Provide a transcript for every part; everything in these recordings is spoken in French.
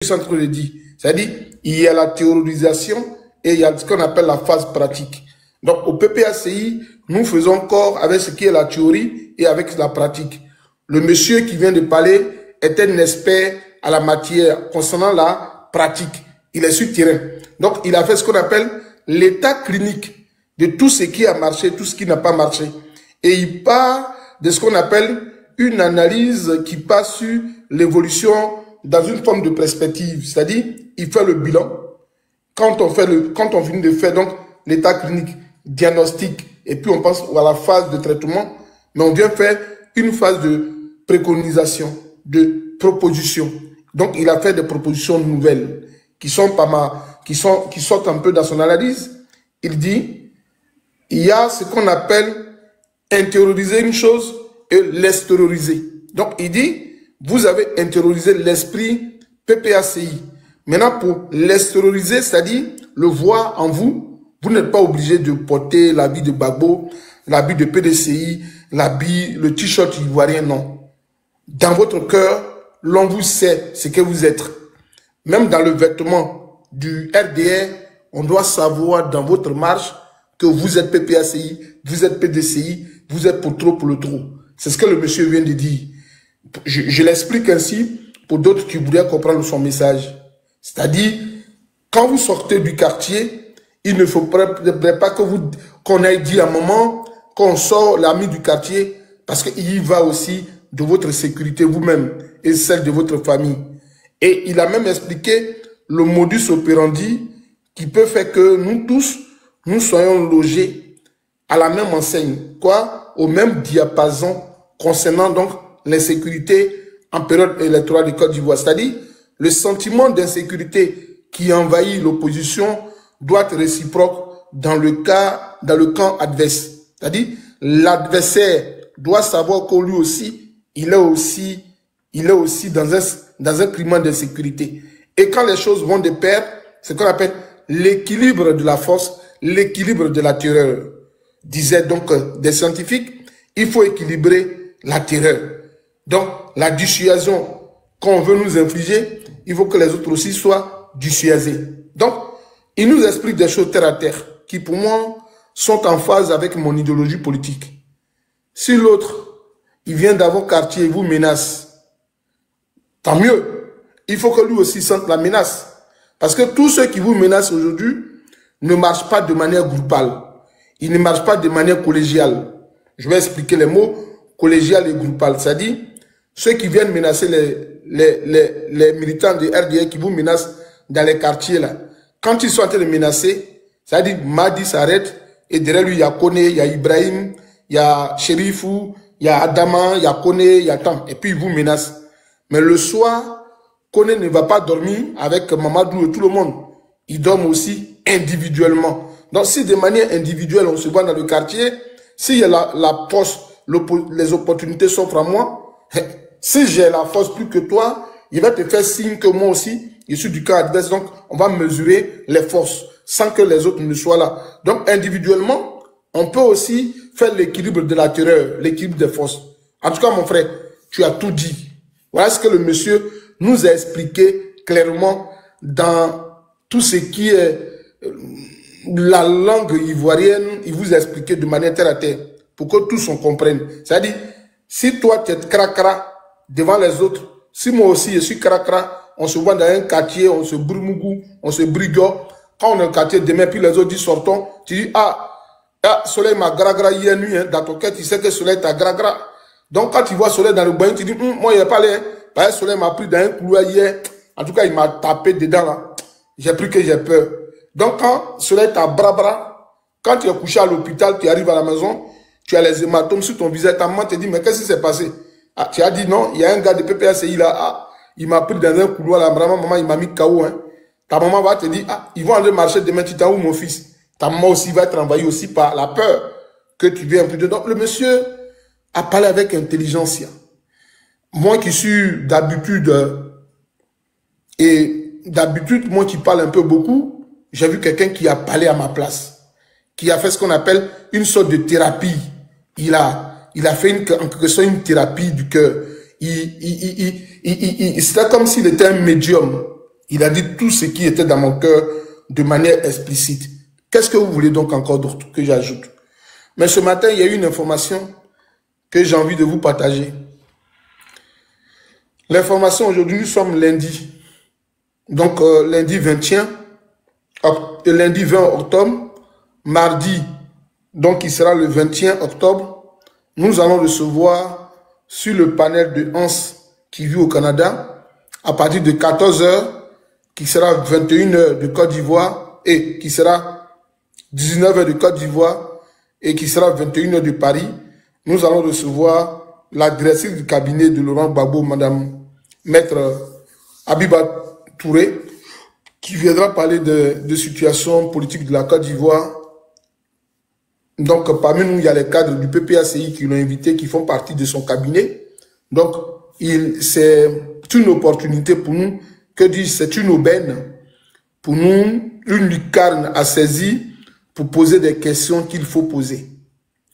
suis en train de dire. C'est-à-dire, il y a la théorisation et il y a ce qu'on appelle la phase pratique. Donc, au PPACI, nous faisons corps avec ce qui est la théorie et avec la pratique. Le monsieur qui vient de parler est un expert à la matière concernant la pratique. Il est sur terrain. Donc, il a fait ce qu'on appelle l'état clinique de tout ce qui a marché, tout ce qui n'a pas marché. Et il part de ce qu'on appelle une analyse qui passe sur l'évolution dans une forme de perspective. C'est-à-dire, il fait le bilan. Quand on finit de faire donc l'état clinique, diagnostic, et puis on passe à la phase de traitement, mais on vient faire une phase de préconisation, de proposition. Donc, il a fait des propositions nouvelles qui sortent un peu dans son analyse. Il dit, il y a ce qu'on appelle intérioriser une chose et l'extérioriser. Donc, il dit, vous avez intériorisé l'esprit PPACI. Maintenant, pour l'extérioriser, c'est-à-dire le voir en vous, vous n'êtes pas obligé de porter l'habit de Gbagbo, l'habit de PDCI, le t-shirt ivoirien, non. Dans votre cœur, l'on vous sait ce que vous êtes. Même dans le vêtement du RDR, on doit savoir dans votre marche que vous êtes PPACI, vous êtes PDCI, vous êtes pour le trop. C'est ce que le monsieur vient de dire. Je l'explique ainsi pour d'autres qui voudraient comprendre son message. C'est-à-dire, quand vous sortez du quartier, il ne faut pas qu'on aille dire à un moment qu'on sort l'ami du quartier parce qu'il y va aussi de votre sécurité vous-même et celle de votre famille. Et il a même expliqué le modus operandi qui peut faire que nous tous, nous soyons logés à la même enseigne, quoi, au même diapason concernant donc l'insécurité en période électorale du Côte d'Ivoire. C'est-à-dire, le sentiment d'insécurité qui envahit l'opposition doit être réciproque dans le camp adverse. C'est-à-dire, l'adversaire doit savoir que lui aussi, il est aussi dans un climat d'insécurité. Et quand les choses vont de pair, c'est ce qu'on appelle l'équilibre de la force, l'équilibre de la terreur. Disaient donc des scientifiques, il faut équilibrer la terreur. Donc, la dissuasion qu'on veut nous infliger, il faut que les autres aussi soient dissuasés. Donc, il nous explique des choses terre à terre qui, pour moi, sont en phase avec mon idéologie politique. Si l'autre, il vient dans vos quartiers et vous menace, tant mieux. Il faut que lui aussi sente la menace. Parce que tous ceux qui vous menacent aujourd'hui ne marchent pas de manière groupale. Ils ne marchent pas de manière collégiale. Je vais expliquer les mots collégial et groupal. C'est-à-dire, ceux qui viennent menacer les militants de RDR qui vous menacent dans les quartiers là. Quand ils sont en train de menacer, c'est-à-dire Madi s'arrête et derrière lui il y a Kone, il y a Ibrahim, il y a Sherifou, il y a Adama, il y a Kone, il y a Tam. Et puis ils vous menacent. Mais le soir, Kone ne va pas dormir avec Mamadou et tout le monde. Il dort aussi individuellement. Donc si de manière individuelle on se voit dans le quartier, s'il y a la poste, les opportunités s'offrent à moi, si j'ai la force plus que toi, il va te faire signe que moi aussi, je suis du camp adverse. Donc, on va mesurer les forces sans que les autres ne soient là. Donc, individuellement, on peut aussi faire l'équilibre de la terreur, l'équilibre des forces. En tout cas, mon frère, tu as tout dit. Voilà ce que le monsieur nous a expliqué clairement dans tout ce qui est la langue ivoirienne. Il vous a expliqué de manière terre à terre pour que tous on comprenne. C'est-à-dire, si toi tu es cracra devant les autres, si moi aussi je suis cracra, on se voit dans un quartier, on se brimougou, on se brigo. Quand on est au quartier demain, puis les autres disent sortons, tu dis soleil m'a gragra hier nuit, hein, dans ton cœur tu sais que soleil t'a gragra. Donc quand tu vois soleil dans le bain, tu dis moi il n'est pas allé, hein, parce que soleil m'a pris dans un couloir hier, en tout cas il m'a tapé dedans là, j'ai pris que j'ai peur. Donc quand soleil t'a bra, quand tu es couché à l'hôpital, tu arrives à la maison, tu as les hématomes sur ton visage, ta maman te dit, mais qu'est-ce qui s'est passé? Ah, tu as dit non, il y a un gars de PPACI là, il m'a pris dans un couloir là, vraiment, maman, il m'a mis KO. Hein. Ta maman va te dire, ils vont aller marcher demain, tu t'en où mon fils? Ta maman aussi va être envahie aussi par la peur que tu viens plus dedans. Le monsieur a parlé avec intelligence. Moi qui suis d'habitude, moi qui parle un peu beaucoup, j'ai vu quelqu'un qui a parlé à ma place, qui a fait ce qu'on appelle une sorte de thérapie. Il a fait en quelque sorte une thérapie du cœur. C'était comme s'il était un médium. Il a dit tout ce qui était dans mon cœur de manière explicite. Qu'est-ce que vous voulez donc encore d'autre que j'ajoute? Mais ce matin, il y a eu une information que j'ai envie de vous partager. L'information aujourd'hui, nous sommes lundi. Donc, lundi 20 octobre, mardi, donc il sera le 21 octobre, nous allons recevoir sur le panel de Hans qui vit au Canada, à partir de 14 h, qui sera 21 h de Côte d'Ivoire et qui sera 19 h de Côte d'Ivoire et qui sera 21 h de Paris, nous allons recevoir la directrice du cabinet de Laurent Gbagbo, Madame Maître Abiba Touré, qui viendra parler de situation politique de la Côte d'Ivoire. Donc, parmi nous, il y a les cadres du PPACI qui l'ont invité, qui font partie de son cabinet. Donc, c'est une opportunité pour nous, que dis-je, c'est une aubaine pour nous, une lucarne à saisir pour poser des questions qu'il faut poser.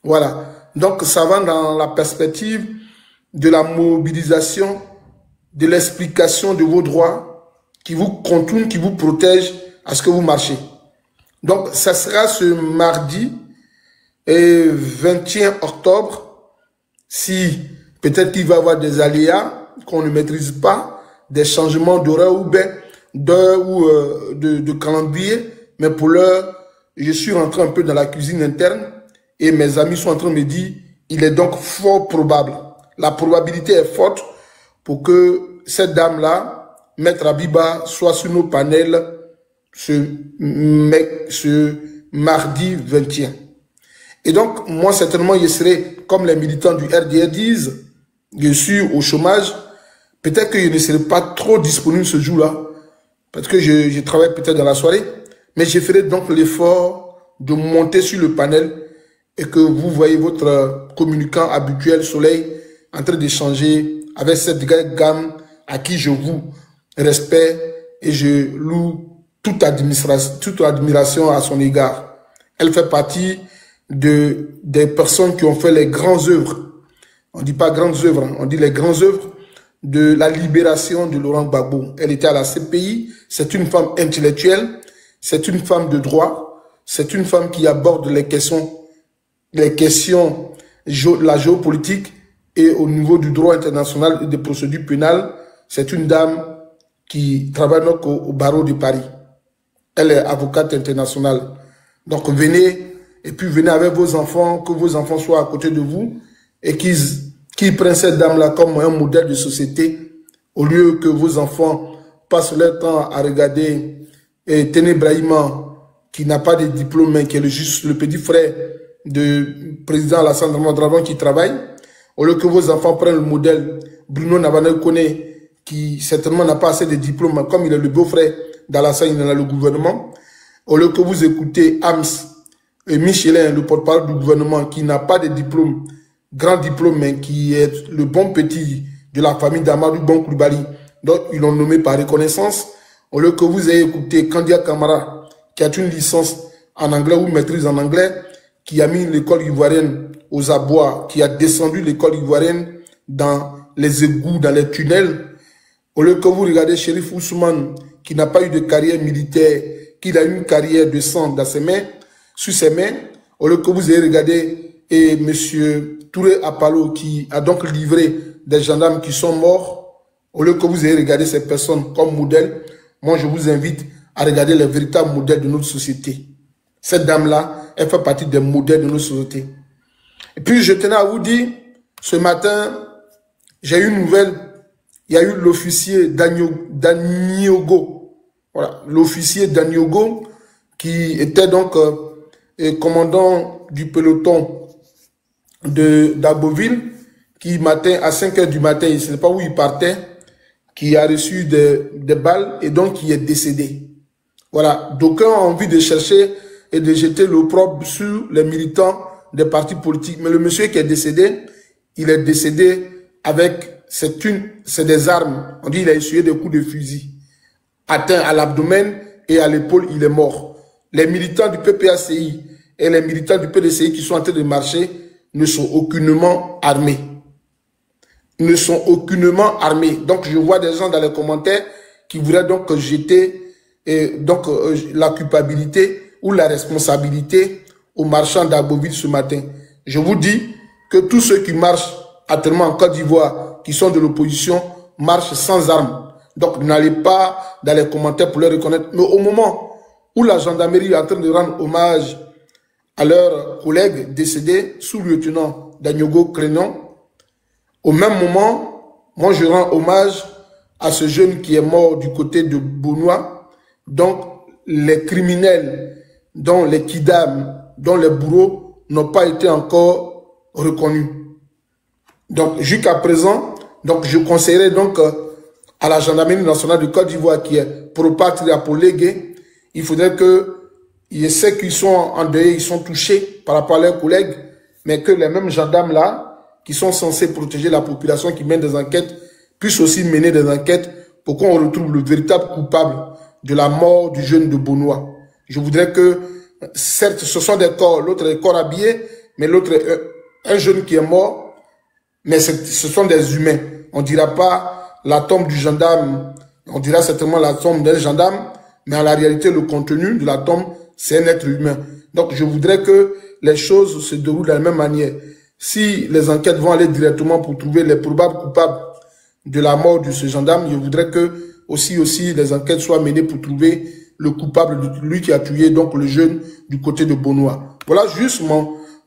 Voilà. Donc, ça va dans la perspective de la mobilisation, de l'explication de vos droits, qui vous contourne, qui vous protège à ce que vous marchez. Donc, ça sera ce mardi 21 octobre, si peut-être qu'il va y avoir des aléas qu'on ne maîtrise pas, des changements d'horaire ou de calendrier, mais pour l'heure, je suis rentré un peu dans la cuisine interne et mes amis sont en train de me dire, il est donc fort probable, la probabilité est forte pour que cette dame-là, Maître Abiba, soit sur nos panels ce mardi 21. Et donc, moi, certainement, je serai, comme les militants du RDR disent, je suis au chômage. Peut-être que je ne serai pas trop disponible ce jour-là, parce que je travaille peut-être dans la soirée, mais je ferai donc l'effort de monter sur le panel et que vous voyez votre communicant habituel, Soleil, en train d'échanger avec cette gamme à qui je vous respecte et je loue toute admiration à son égard. Elle fait partie des personnes qui ont fait les grandes œuvres. On ne dit pas grandes œuvres, hein, on dit les grandes œuvres de la libération de Laurent Gbagbo. Elle était à la CPI, c'est une femme intellectuelle, c'est une femme de droit, c'est une femme qui aborde les questions de la géopolitique et au niveau du droit international et des procédures pénales. C'est une dame qui travaille donc au barreau de Paris. Elle est avocate internationale. Donc venez, et puis venez avec vos enfants, que vos enfants soient à côté de vous, et qu'ils prennent cette dame-là comme un modèle de société, au lieu que vos enfants passent leur temps à regarder Téné Brahima, qui n'a pas de diplôme, mais qui est juste le petit frère du président Alassane Draman qui travaille, au lieu que vos enfants prennent le modèle Bruno Nabanel Kone, qui certainement n'a pas assez de diplômes, comme il est le beau-frère d'Alassane, il est dans le gouvernement, au lieu que vous écoutez Hams et Michelin, le porte-parole du gouvernement, qui n'a pas de diplôme, grand diplôme, mais qui est le bon petit de la famille d'Amadou Bon Koulibaly, donc ils l'ont nommé par reconnaissance, au lieu que vous ayez écouté Kandia Kamara, qui a une licence en anglais ou maîtrise en anglais, qui a mis l'école ivoirienne aux abois, qui a descendu l'école ivoirienne dans les égouts, dans les tunnels, au lieu que vous regardez Chérif Ousmane, qui n'a pas eu de carrière militaire, qu'il a eu une carrière de sang dans ses mains, sur ses mains, au lieu que vous ayez regardé et monsieur Touré Apalo, qui a donc livré des gendarmes qui sont morts, au lieu que vous ayez regardé ces personnes comme modèles, moi je vous invite à regarder les véritables modèles de notre société. Cette dame-là, elle fait partie des modèles de notre société. Et puis je tenais à vous dire, ce matin, j'ai eu une nouvelle. Il y a eu l'officier Daniogo, voilà, l'officier Daniogo qui était donc commandant du peloton d'Aboville, qui matin à 5 h du matin, il ne sait pas où il partait, qui a reçu des balles et donc qui est décédé. Voilà, d'aucuns ont envie de chercher et de jeter l'opprobre sur les militants des partis politiques, mais le monsieur qui est décédé, il est décédé avec c'est des armes. On dit qu'il a essuyé des coups de fusil. Atteint à l'abdomen et à l'épaule, il est mort. Les militants du PPACI et les militants du PDCI qui sont en train de marcher ne sont aucunement armés. Ne sont aucunement armés. Donc je vois des gens dans les commentaires qui voudrait donc jeter la culpabilité ou la responsabilité aux marchands d'Agboville ce matin. Je vous dis que tous ceux qui marchent actuellement en Côte d'Ivoire, qui sont de l'opposition, marchent sans armes. Donc n'allez pas dans les commentaires pour les reconnaître. Mais au moment où la gendarmerie est en train de rendre hommage à leur collègue décédé, sous-lieutenant Danyogo Crénon, au même moment, moi je rends hommage à ce jeune qui est mort du côté de Bonois. Donc les criminels, dont les kidams, dont les bourreaux n'ont pas été encore reconnus. Donc jusqu'à présent, donc je conseillerais donc à la gendarmerie nationale de Côte d'Ivoire qui est pro-patria, pour léguer, il faudrait que ceux qui sont endeuillés, ils sont touchés par rapport à leurs collègues, mais que les mêmes gendarmes là, qui sont censés protéger la population, qui mènent des enquêtes, puissent aussi mener des enquêtes pour qu'on retrouve le véritable coupable de la mort du jeune de Bonois. Je voudrais que, certes, ce sont des corps, l'autre est corps habillé, mais l'autre est un jeune qui est mort, mais ce sont des humains. On ne dira pas la tombe du gendarme, on dira certainement la tombe d'un gendarme, mais en la réalité, le contenu de la tombe, c'est un être humain. Donc, je voudrais que les choses se déroulent de la même manière. Si les enquêtes vont aller directement pour trouver les probables coupables de la mort de ce gendarme, je voudrais que aussi les enquêtes soient menées pour trouver le coupable de lui qui a tué donc le jeune du côté de Bonois.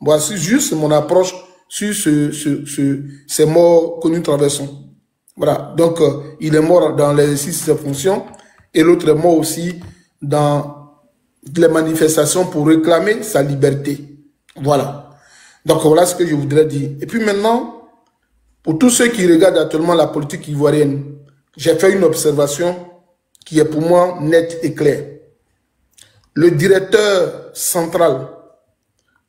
Voici juste mon approche sur ces morts que nous traversons. Voilà, donc il est mort dans l'exercice de ses fonctions et l'autre est mort aussi dans les manifestations pour réclamer sa liberté. Voilà. Donc voilà ce que je voudrais dire. Et puis maintenant, pour tous ceux qui regardent actuellement la politique ivoirienne, j'ai fait une observation qui est pour moi nette et claire. Le directeur central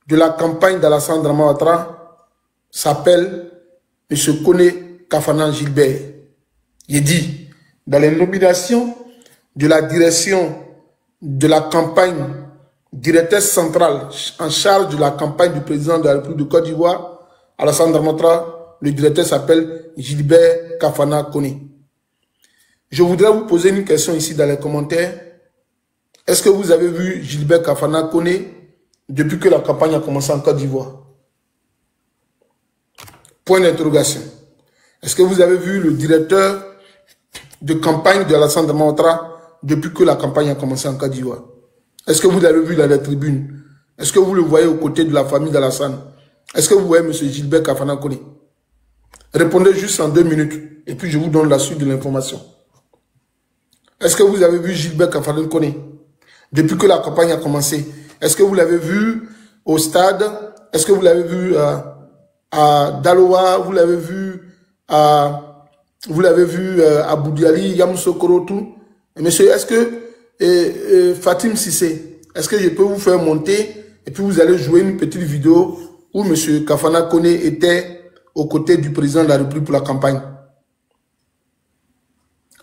de la campagne d'Alassane Dramane Ouattara s'appelle M. Koné Kafana Gilbert. Il dit, dans les nominations de la direction de la campagne, directeur central en charge de la campagne du président de la République de Côte d'Ivoire, Alassane Dramane Ouattara, le directeur s'appelle Gilbert Kafana Koné. Je voudrais vous poser une question ici dans les commentaires. Est-ce que vous avez vu Gilbert Kafana Koné depuis que la campagne a commencé en Côte d'Ivoire? Point d'interrogation. Est-ce que vous avez vu le directeur de campagne de Alassane Dramane Ouattara depuis que la campagne a commencé en Côte d'Ivoire? Est-ce que vous l'avez vu dans les tribunes? Est-ce que vous le voyez aux côtés de la famille d'Alassane? Est-ce que vous voyez M. Gilbert Kafana Koné? Répondez juste en 2 minutes et puis je vous donne la suite de l'information. Est-ce que vous avez vu Gilbert Kafana Koné depuis que la campagne a commencé? Est-ce que vous l'avez vu au stade? Est-ce que vous l'avez vu à Daloa? Vous l'avez vu à Boudiali, Yamoussoukro, tout? Monsieur, est-ce que Fatim Sissé, est-ce que je peux vous faire monter et puis vous allez jouer une petite vidéo où M. Kafana Koné était aux côtés du président de la République pour la campagne?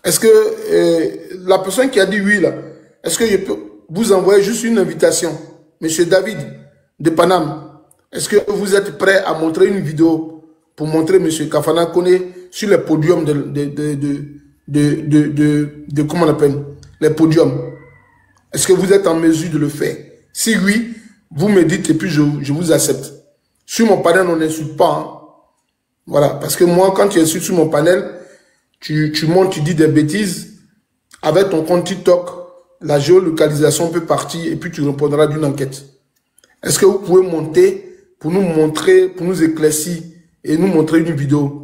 Est-ce que la personne qui a dit oui là, est-ce que je peux vous envoyer juste une invitation? Monsieur David de Paname, est-ce que vous êtes prêt à montrer une vidéo pour montrer M. Kafana Koné sur les podiums comment on appelle les podiums? Est-ce que vous êtes en mesure de le faire? Si oui, vous me dites et puis je vous accepte. Sur mon panel, on n'insulte pas. Hein? Voilà, parce que moi, quand tu insultes sur mon panel, tu montes, tu dis des bêtises. Avec ton compte TikTok, la géolocalisation peut partir et puis tu répondras d'une enquête. Est-ce que vous pouvez monter pour nous montrer, pour nous éclaircir et nous montrer une vidéo?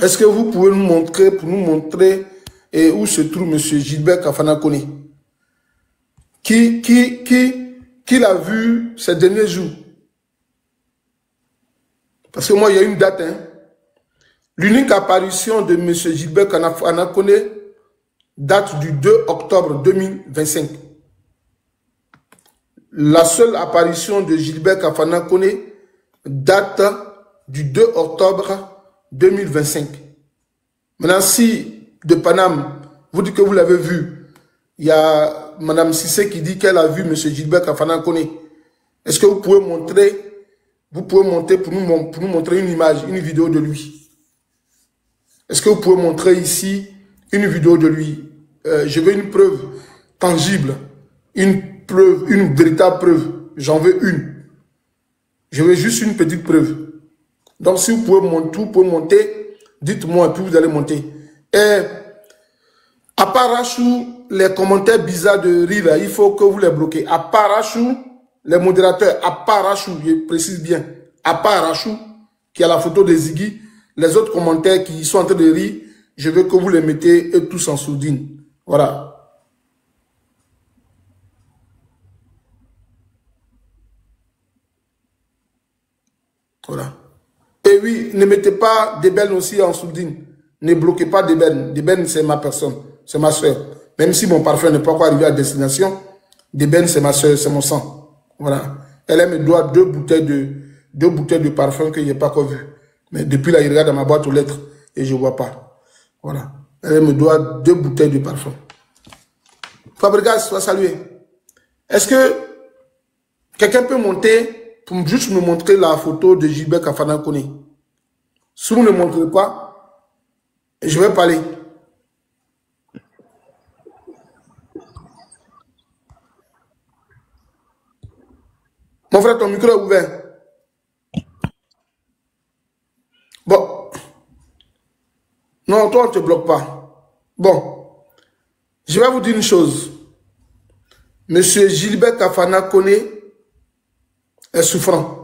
Est-ce que vous pouvez nous montrer, pour nous montrer où se trouve M. Gilbert Kafana Koné? Qui l'a vu ces derniers jours? Parce que moi, il y a une date. Hein. L'unique apparition de M. Gilbert Kafana Koné date du 2 octobre 2025. La seule apparition de Gilbert Kafana Koné date du 2 octobre 2025. Maintenant, si de Paname, vous dites que vous l'avez vu, il y a Mme Sissé qui dit qu'elle a vu M. Gilbert Kafana Koné. Est-ce que vous pouvez montrer pour nous montrer une image, une vidéo de lui? Est-ce que vous pouvez montrer ici une vidéo de lui? Je veux une preuve tangible, une preuve, une véritable preuve. J'en veux une. Je veux juste une petite preuve. Donc, si vous pouvez monter, dites-moi, et puis vous allez monter. Et à part Rachou, les commentaires bizarres de Rive, il faut que vous les bloquez. À part Rachou, les modérateurs, à part Rachou, je précise bien, à part Rachou, qui a la photo de Ziggy, les autres commentaires qui sont en train de rire, je veux que vous les mettez tous en sourdine. Voilà. Voilà. Et oui, ne mettez pas Deben aussi en sourdine. Ne bloquez pas Deben. Deben, c'est ma personne. C'est ma soeur. Même si mon parfum n'est pas encore arrivé à destination, Deben, c'est ma soeur, c'est mon sang. Voilà. Elle me doit deux bouteilles de parfum que je n'ai pas encore vu. Mais depuis là, il regarde dans ma boîte aux lettres et je ne vois pas. Voilà. Elle me doit 2 bouteilles de parfum. Fabregas, sois salué. Est-ce que quelqu'un peut monter pour juste me montrer la photo de Gilbert Kafana Koné? Si vous ne montrez pas, je vais parler. Mon frère, ton micro est ouvert. Bon. Non, toi, on ne te bloque pas. Bon. Je vais vous dire une chose. Monsieur Gilbert Kafana Koné est souffrant.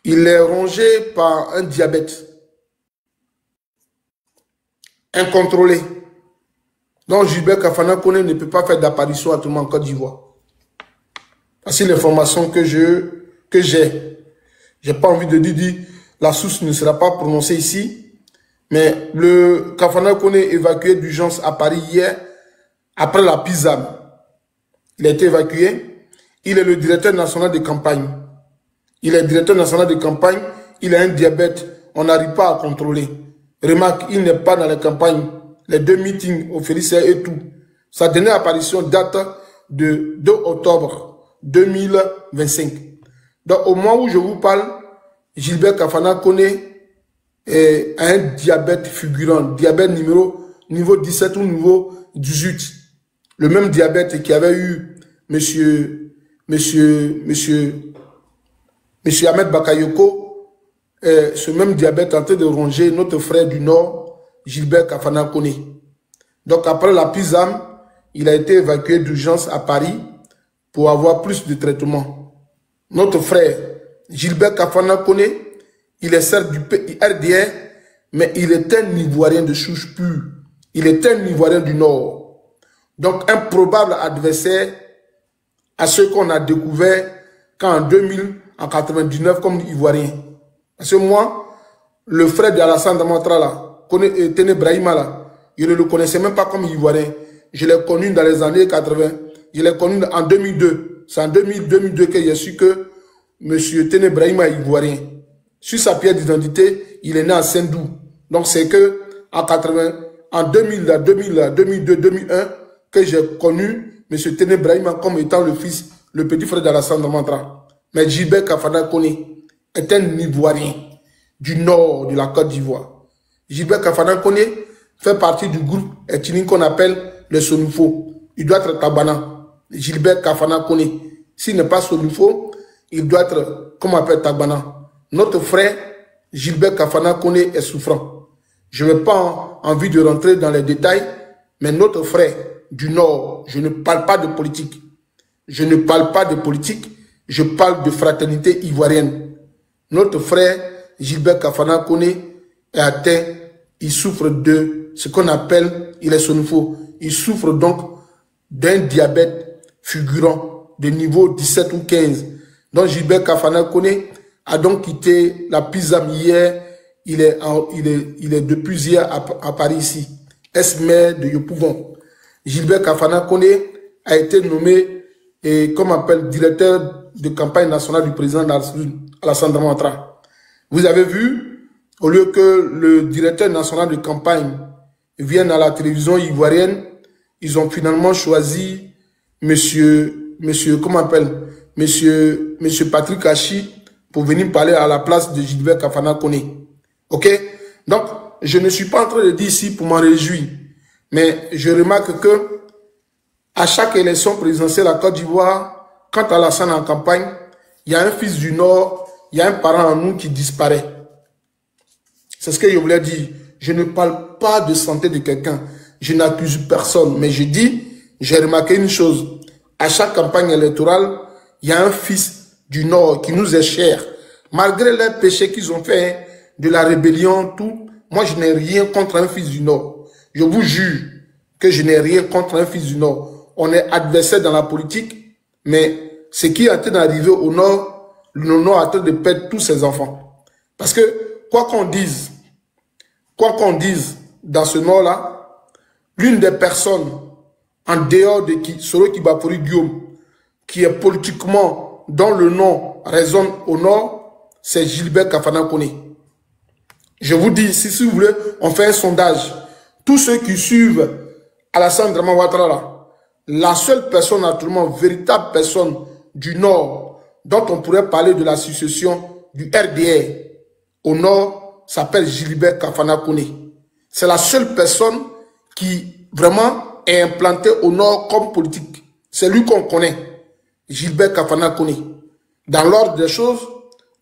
Il est rongé par un diabète incontrôlé. Donc Gilbert Kafana Koné ne peut pas faire d'apparition à tout le monde en Côte d'Ivoire. Voici l'information que j'ai. J'ai pas envie de dire, la source ne sera pas prononcée ici. Mais le Kafana Koné est évacué d'urgence à Paris hier, après la PISAM. Il a été évacué. Il est le directeur national de campagne. Il est directeur national de campagne. Il a un diabète. On n'arrive pas à contrôler. Remarque, il n'est pas dans les campagnes. Les 2 meetings au Félicien et tout. Sa dernière apparition date de 2 octobre 2025. Donc, au moment où je vous parle, Gilbert Kafana Koné a un diabète fulgurant. Diabète niveau 17 ou niveau 18. Le même diabète qui avait eu monsieur Ahmed Bakayoko, ce même diabète en train de ronger notre frère du Nord, Gilbert Kafana Koné. Donc après la PISAM, il a été évacué d'urgence à Paris pour avoir plus de traitement. Notre frère Gilbert Kafana Koné, il est certes du RDR, mais il est un Ivoirien de souche pure. Il est un Ivoirien du Nord. Donc un probable adversaire à ceux qu'on a découvert qu'en 1999 comme Ivoirien. Parce que moi, le frère d'Alassane Damatra là, Tene Brahima là, je ne le connaissais même pas comme Ivoirien. Je l'ai connu dans les années 80. Je l'ai connu en 2002. C'est en 2002 que j'ai su que M. Tene Brahima est Ivoirien. Sur sa pièce d'identité, il est né à Saint-Doux. Donc c'est que en 2002, 2001, que j'ai connu M. Tene Brahima comme étant le petit frère d'Alassane Damatra. Mais Gilbert Kafana Koné est un Ivoirien du nord de la Côte d'Ivoire. Gilbert Kafana Koné fait partie du groupe ethnique qu'on appelle les Sonufo. Il doit être Tabana. Gilbert Kafana Koné. S'il n'est pas Sonufo, il doit être, comme on appelle, Tabana. Notre frère, Gilbert Kafana Koné, est souffrant. Je n'ai pas envie de rentrer dans les détails, mais notre frère du Nord, je ne parle pas de politique. Je ne parle pas de politique, je parle de fraternité ivoirienne. Notre frère, Gilbert Kafana Koné, est atteint, il souffre de ce qu'on appelle, il est sonifo, il souffre donc d'un diabète fulgurant de niveau 17 ou 15. Donc Gilbert Kafana Koné a donc quitté la PISAM hier, il est depuis hier à Paris ici, ex-maire de Yopougon. Gilbert Kafana Koné a été nommé, comme on appelle, directeur de campagne nationale du président Alassane Damatra. Vous avez vu, au lieu que le directeur national de campagne vienne à la télévision ivoirienne, ils ont finalement choisi monsieur comment on appelle, monsieur Patrick Hachi pour venir parler à la place de Gilbert Kafana Koné. Ok? Donc, je ne suis pas en train de dire ici pour m'en réjouir, mais je remarque que à chaque élection présidentielle à Côte d'Ivoire, quand Alassane est en campagne, il y a un fils du Nord, il y a un parent en nous qui disparaît. C'est ce que je voulais dire. Je ne parle pas de santé de quelqu'un. Je n'accuse personne. Mais je dis, j'ai remarqué une chose. À chaque campagne électorale, il y a un fils du Nord qui nous est cher. Malgré les péchés qu'ils ont fait, de la rébellion, tout, moi je n'ai rien contre un fils du Nord. Je vous jure que je n'ai rien contre un fils du Nord. On est adversaires dans la politique, mais ce qui est en train d'arriver au Nord, le Nord est en train de perdre tous ses enfants. Parce que, quoi qu'on dise dans ce Nord-là, l'une des personnes, en dehors de Soro Kibafori Guillaume, qui est politiquement, dont le nom résonne au Nord, c'est Gilbert Kafana Koné. Je vous dis, si vous voulez, on fait un sondage. Tous ceux qui suivent Alassane Draman Ouattara, la seule personne, naturellement, véritable personne du Nord, dont on pourrait parler de la succession du RDR au Nord, s'appelle Gilbert Kafana Koné. C'est la seule personne qui vraiment est implantée au Nord comme politique. C'est lui qu'on connaît, Gilbert Kafana Koné. Dans l'ordre des choses,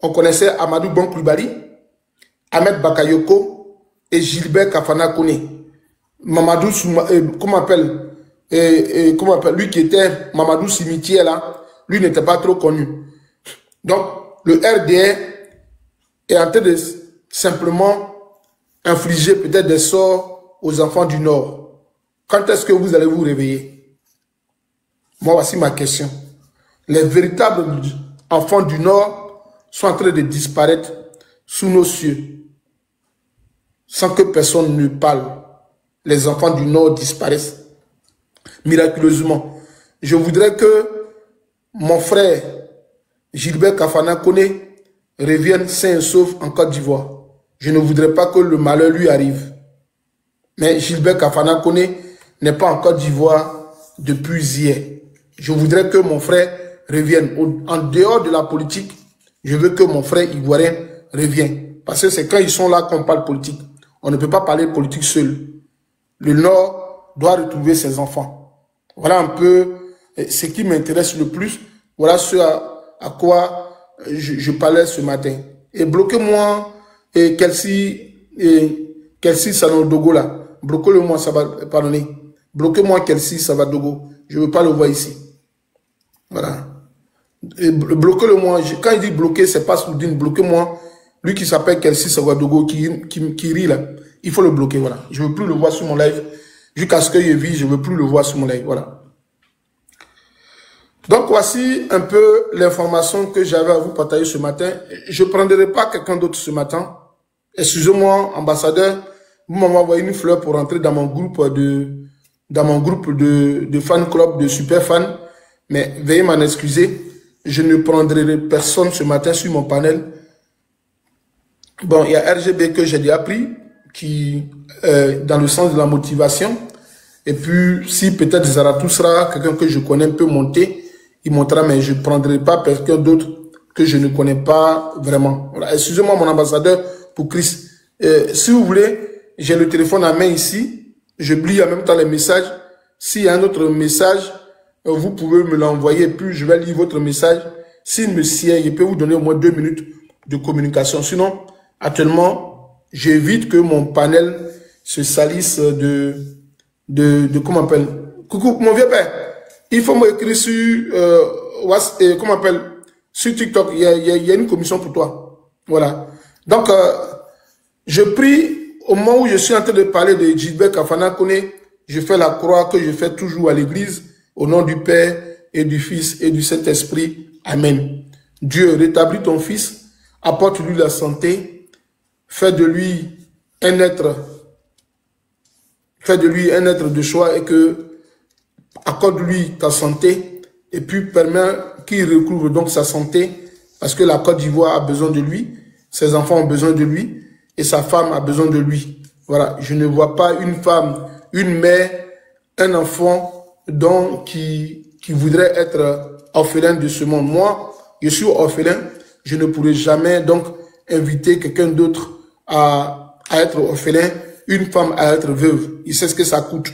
on connaissait Amadou Bon Coulibaly, Ahmed Bakayoko et Gilbert Kafana Koné. Mamadou, comment appelle, lui qui était Mamadou Cimetière là, lui n'était pas trop connu. Donc, le RDR est en train de simplement infliger peut-être des sorts aux enfants du Nord. Quand est-ce que vous allez vous réveiller? Moi, voici ma question. Les véritables enfants du Nord sont en train de disparaître sous nos cieux, sans que personne ne parle. Les enfants du Nord disparaissent miraculeusement. Je voudrais que mon frère Gilbert Kafana Koné revienne sain et sauf en Côte d'Ivoire. Je ne voudrais pas que le malheur lui arrive. Mais Gilbert Kafana Koné n'est pas en Côte d'Ivoire depuis hier. Je voudrais que mon frère revienne. En dehors de la politique, je veux que mon frère ivoirien revienne. Parce que c'est quand ils sont là qu'on parle politique. On ne peut pas parler politique seul. Le Nord doit retrouver ses enfants. Voilà un peu ce qui m'intéresse le plus. Voilà ce à quoi je parlais ce matin. Et bloquez-moi Kelsey Sanodogo là. Bloquez-le-moi, ça va, pardonnez. Bloquez-moi Kelsey Savadogo. Je ne veux pas le voir ici. Voilà. Bloquez-le-moi. Quand il dit bloquer, c'est pas Soudine. Bloquez-moi. Lui qui s'appelle Kelsey Savadogo, qui rit là. Il faut le bloquer, voilà. Je ne veux plus le voir sur mon live. Jusqu'à ce que je vis, je ne veux plus le voir sur mon live, voilà. Donc, voici un peu l'information que j'avais à vous partager ce matin. Je ne prendrai pas quelqu'un d'autre ce matin. Excusez-moi, ambassadeur. Vous m'avez envoyé une fleur pour entrer dans mon groupe de fan club, de super fans. Mais veuillez m'en excuser. Je ne prendrai personne ce matin sur mon panel. Bon, il y a RGB que j'ai déjà pris, qui dans le sens de la motivation. Et puis, si peut-être Zarathustra, quelqu'un que je connais peut monter, il montera, mais je ne prendrai pas quelqu'un d'autre que je ne connais pas vraiment. Voilà. Excusez-moi, mon ambassadeur, pour Chris. Si vous voulez, j'ai le téléphone à main ici. Je lis en même temps les messages. S'il y a un autre message, vous pouvez me l'envoyer, puis je vais lire votre message. S'il me sied, je peux vous donner au moins 2 minutes de communication. Sinon, actuellement, j'évite que mon panel se salisse comment on appelle? Coucou, mon vieux père. Il faut m'écrire sur, comment on appelle? Sur TikTok. Il y a une commission pour toi. Voilà. Donc, je prie, au moment où je suis en train de parler de Gilbert Kafana Koné, je fais la croix que je fais toujours à l'église, au nom du Père et du Fils et du Saint-Esprit. Amen. Dieu, rétablis ton fils, apporte-lui la santé, fais de lui un être de choix et que accorde-lui ta santé et puis permets qu'il recouvre donc sa santé parce que la Côte d'Ivoire a besoin de lui, ses enfants ont besoin de lui et sa femme a besoin de lui. Voilà, je ne vois pas une femme, une mère, un enfant qui qui voudraient être orphelins de ce monde. Moi, je suis orphelin, je ne pourrai jamais donc inviter quelqu'un d'autre à être orphelin, une femme à être veuve. Il sait ce que ça coûte.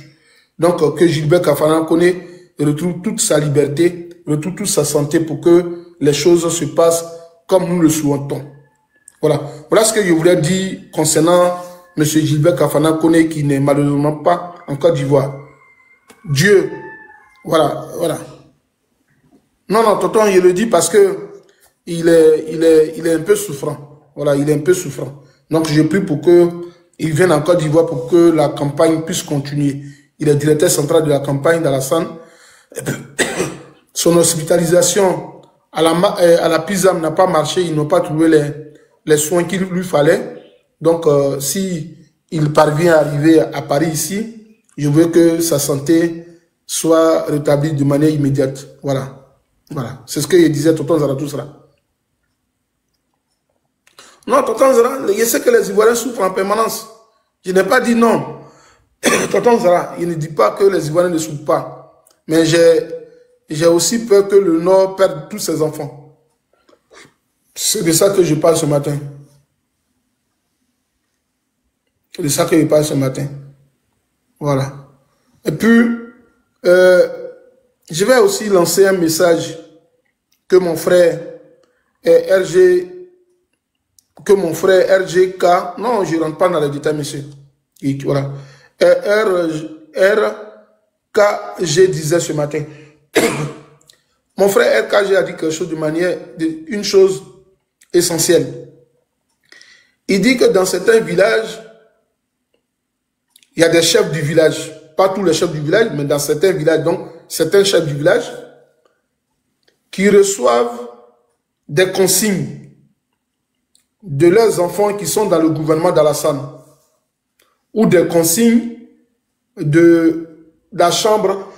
Donc, que Gilbert Kafana Koné retrouve toute sa liberté, retrouve toute sa santé pour que les choses se passent comme nous le souhaitons. Voilà. Voilà ce que je voulais dire concernant M. Gilbert Kafana Koné qui n'est malheureusement pas en Côte d'Ivoire. Dieu, voilà, voilà. Non, non, tonton, je le dis parce que il est un peu souffrant. Voilà, il est un peu souffrant. Donc, je prie pour qu'il vienne en Côte d'Ivoire pour que la campagne puisse continuer. Il est directeur central de la campagne d'Alassane. Son hospitalisation à la PISAM n'a pas marché. Ils n'ont pas trouvé les soins qu'il lui fallait. Donc, si il parvient à arriver à Paris ici, je veux que sa santé soit rétablie de manière immédiate. Voilà. Voilà. C'est ce que je disais, tonton Zarathustra. Non, tonton Zara, je sais que les Ivoiriens souffrent en permanence. Je n'ai pas dit non. Tonton Zara, il ne dit pas que les Ivoiriens ne souffrent pas. Mais j'ai aussi peur que le Nord perde tous ses enfants. C'est de ça que je parle ce matin. C'est de ça que je parle ce matin. Voilà. Et puis, je vais aussi lancer un message que mon frère RGK, non, je ne rentre pas dans les détails, monsieur. Et voilà. RKG disait ce matin. Mon frère RKG a dit quelque chose une chose essentielle. Il dit que dans certains villages, il y a des chefs du village, pas tous les chefs du village, mais dans certains villages, donc certains chefs du village, qui reçoivent des consignes de leurs enfants qui sont dans le gouvernement d'Alassane, ou des consignes de la chambre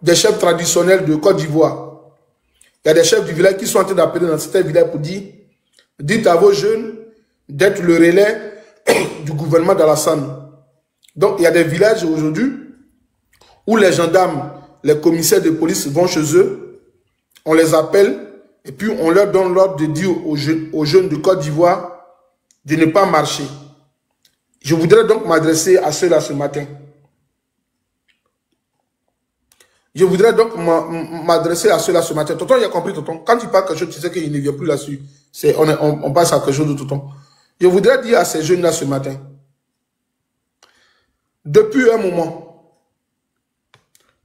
des chefs traditionnels de Côte d'Ivoire. Il y a des chefs du village qui sont en train d'appeler dans certains villages pour dire, dites à vos jeunes d'être le relais du gouvernement d'Alassane. Donc, il y a des villages aujourd'hui où les gendarmes, les commissaires de police vont chez eux, on les appelle et puis on leur donne l'ordre de dire aux jeunes de Côte d'Ivoire de ne pas marcher. Je voudrais donc m'adresser à ceux-là ce matin. Je voudrais donc m'adresser à ceux-là ce matin. Tonton, il a compris, tonton. Quand tu parles quelque chose, tu sais qu'il ne vient plus là-dessus. On passe à quelque chose de tonton. Je voudrais dire à ces jeunes-là ce matin, depuis un moment,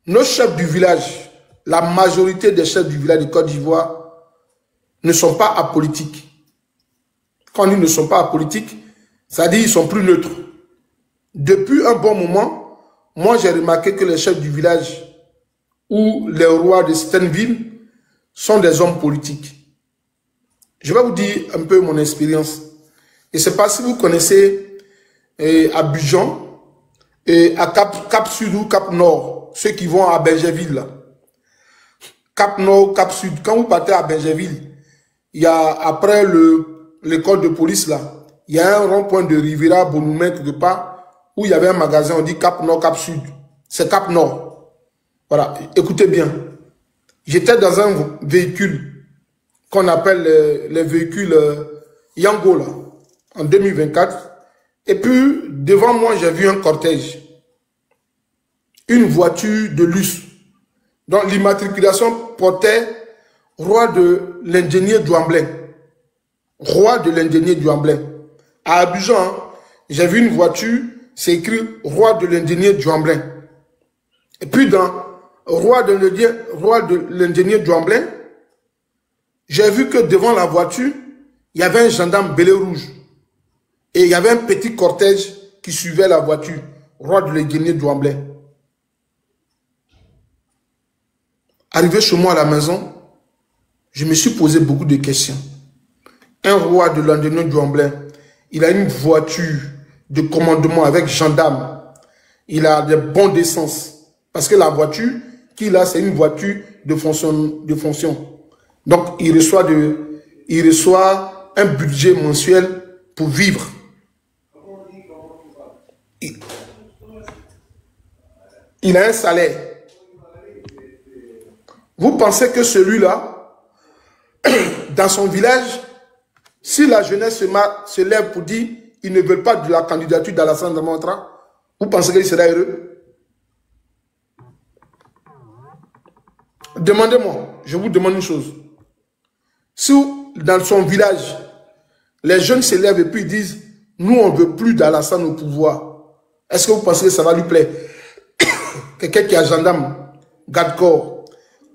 nos chefs du village, la majorité des chefs du village de Côte d'Ivoire ne sont pas apolitiques. Quand ils ne sont pas apolitiques, ça dit qu'ils sont plus neutres. Depuis un bon moment, moi j'ai remarqué que les chefs du village ou les rois de certaines villes sont des hommes politiques. Je vais vous dire un peu mon expérience. Et c'est pas si vous connaissez Abidjan, et à Cap Sud ou Cap Nord, ceux qui vont à Bergerville, là. Cap Nord, Cap Sud, quand vous partez à Bergerville, il y a après l'école de police là, il y a un rond-point de Riviera Bonoumé quelque part, où il y avait un magasin, on dit Cap Nord, Cap Sud. C'est Cap Nord. Voilà, écoutez bien. J'étais dans un véhicule qu'on appelle les véhicules Yango là, en 2024. Et puis, devant moi, j'ai vu un cortège. Une voiture de luxe. dont l'immatriculation portait roi de l'ingénieur Douamblin. Roi de l'ingénieur Douamblin. À Abidjan, j'ai vu une voiture, c'est écrit roi de l'ingénieur Douamblin. Et puis dans roi de l'ingénieur Douamblin, j'ai vu que devant la voiture, il y avait un gendarme belé rouge. Et il y avait un petit cortège qui suivait la voiture. Roi de l'ingénieur Douamblin. Arrivé chez moi à la maison, je me suis posé beaucoup de questions. Un roi de l'ingénieur Douamblin, il a une voiture de commandement avec gendarme. Il a des bons d'essence. Parce que la voiture qu'il a, c'est une voiture de fonction. Donc, il reçoit un budget mensuel pour vivre. Il a un salaire. Vous pensez que celui-là, dans son village, si la jeunesse se lève pour dire qu'ils ne veulent pas de la candidature d'Alassane Dramane Ouattara, vous pensez qu'il sera heureux? Demandez-moi, je vous demande une chose. Si dans son village, les jeunes se lèvent et puis disent « Nous, on ne veut plus d'Alassane au pouvoir », est-ce que vous pensez que ça va lui plaire? Quelqu'un qui a gendarme, garde-corps,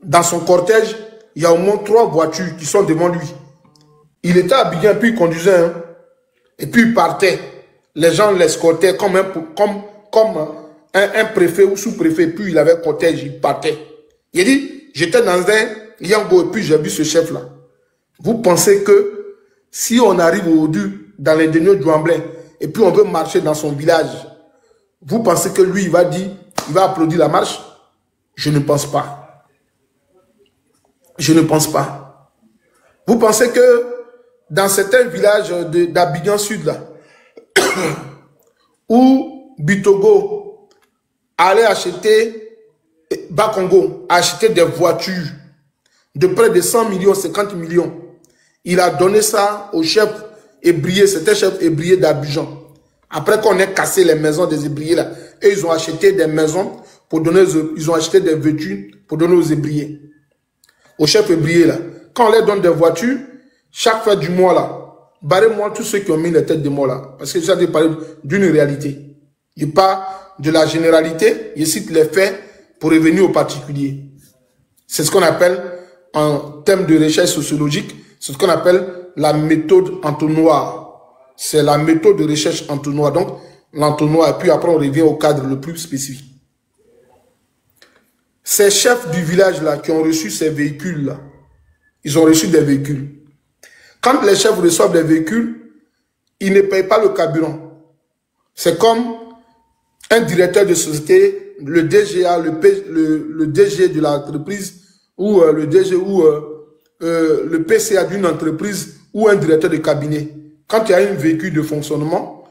dans son cortège, il y a au moins 3 voitures qui sont devant lui. Il était habillé, puis il conduisait, hein, et puis il partait. Les gens l'escortaient comme un préfet ou sous-préfet, puis il avait cortège, il partait. Il dit, j'étais dans un Yango, et puis j'ai vu ce chef-là. Vous pensez que si on arrive aujourd'hui dans les derniers Douamblin, et puis on veut marcher dans son village, vous pensez que lui, il va dire, il va applaudir la marche? Je ne pense pas. Je ne pense pas. Vous pensez que dans certains villages d'Abidjan Sud, là, où Bitogo allait acheter, Bakongo a acheté des voitures de près de 100 millions, 50 millions. Il a donné ça au chef ébrier, c'était chef ébrier d'Abidjan. Après qu'on ait cassé les maisons des ébriers là, et ils ont acheté des maisons pour donner, ils ont acheté des voitures pour donner aux ébriers. Au chef ébrier là, quand on leur donne des voitures, chaque fin du mois là, barrez-moi tous ceux qui ont mis les têtes de moi là, parce que j'ai parlé d'une réalité. Il parle de la généralité, il cite les faits pour revenir aux particuliers. C'est ce qu'on appelle, en termes de recherche sociologique, c'est ce qu'on appelle la méthode entonnoir. C'est la méthode de recherche entonnoir. Donc, l'entonnoir, et puis après, on revient au cadre le plus spécifique. Ces chefs du village-là qui ont reçu ces véhicules-là, ils ont reçu des véhicules. Quand les chefs reçoivent des véhicules, ils ne payent pas le carburant. C'est comme un directeur de société, le DGA, le DG de l'entreprise, ou le DG, ou le PCA d'une entreprise, ou un directeur de cabinet. Quand il y a un véhicule de fonctionnement,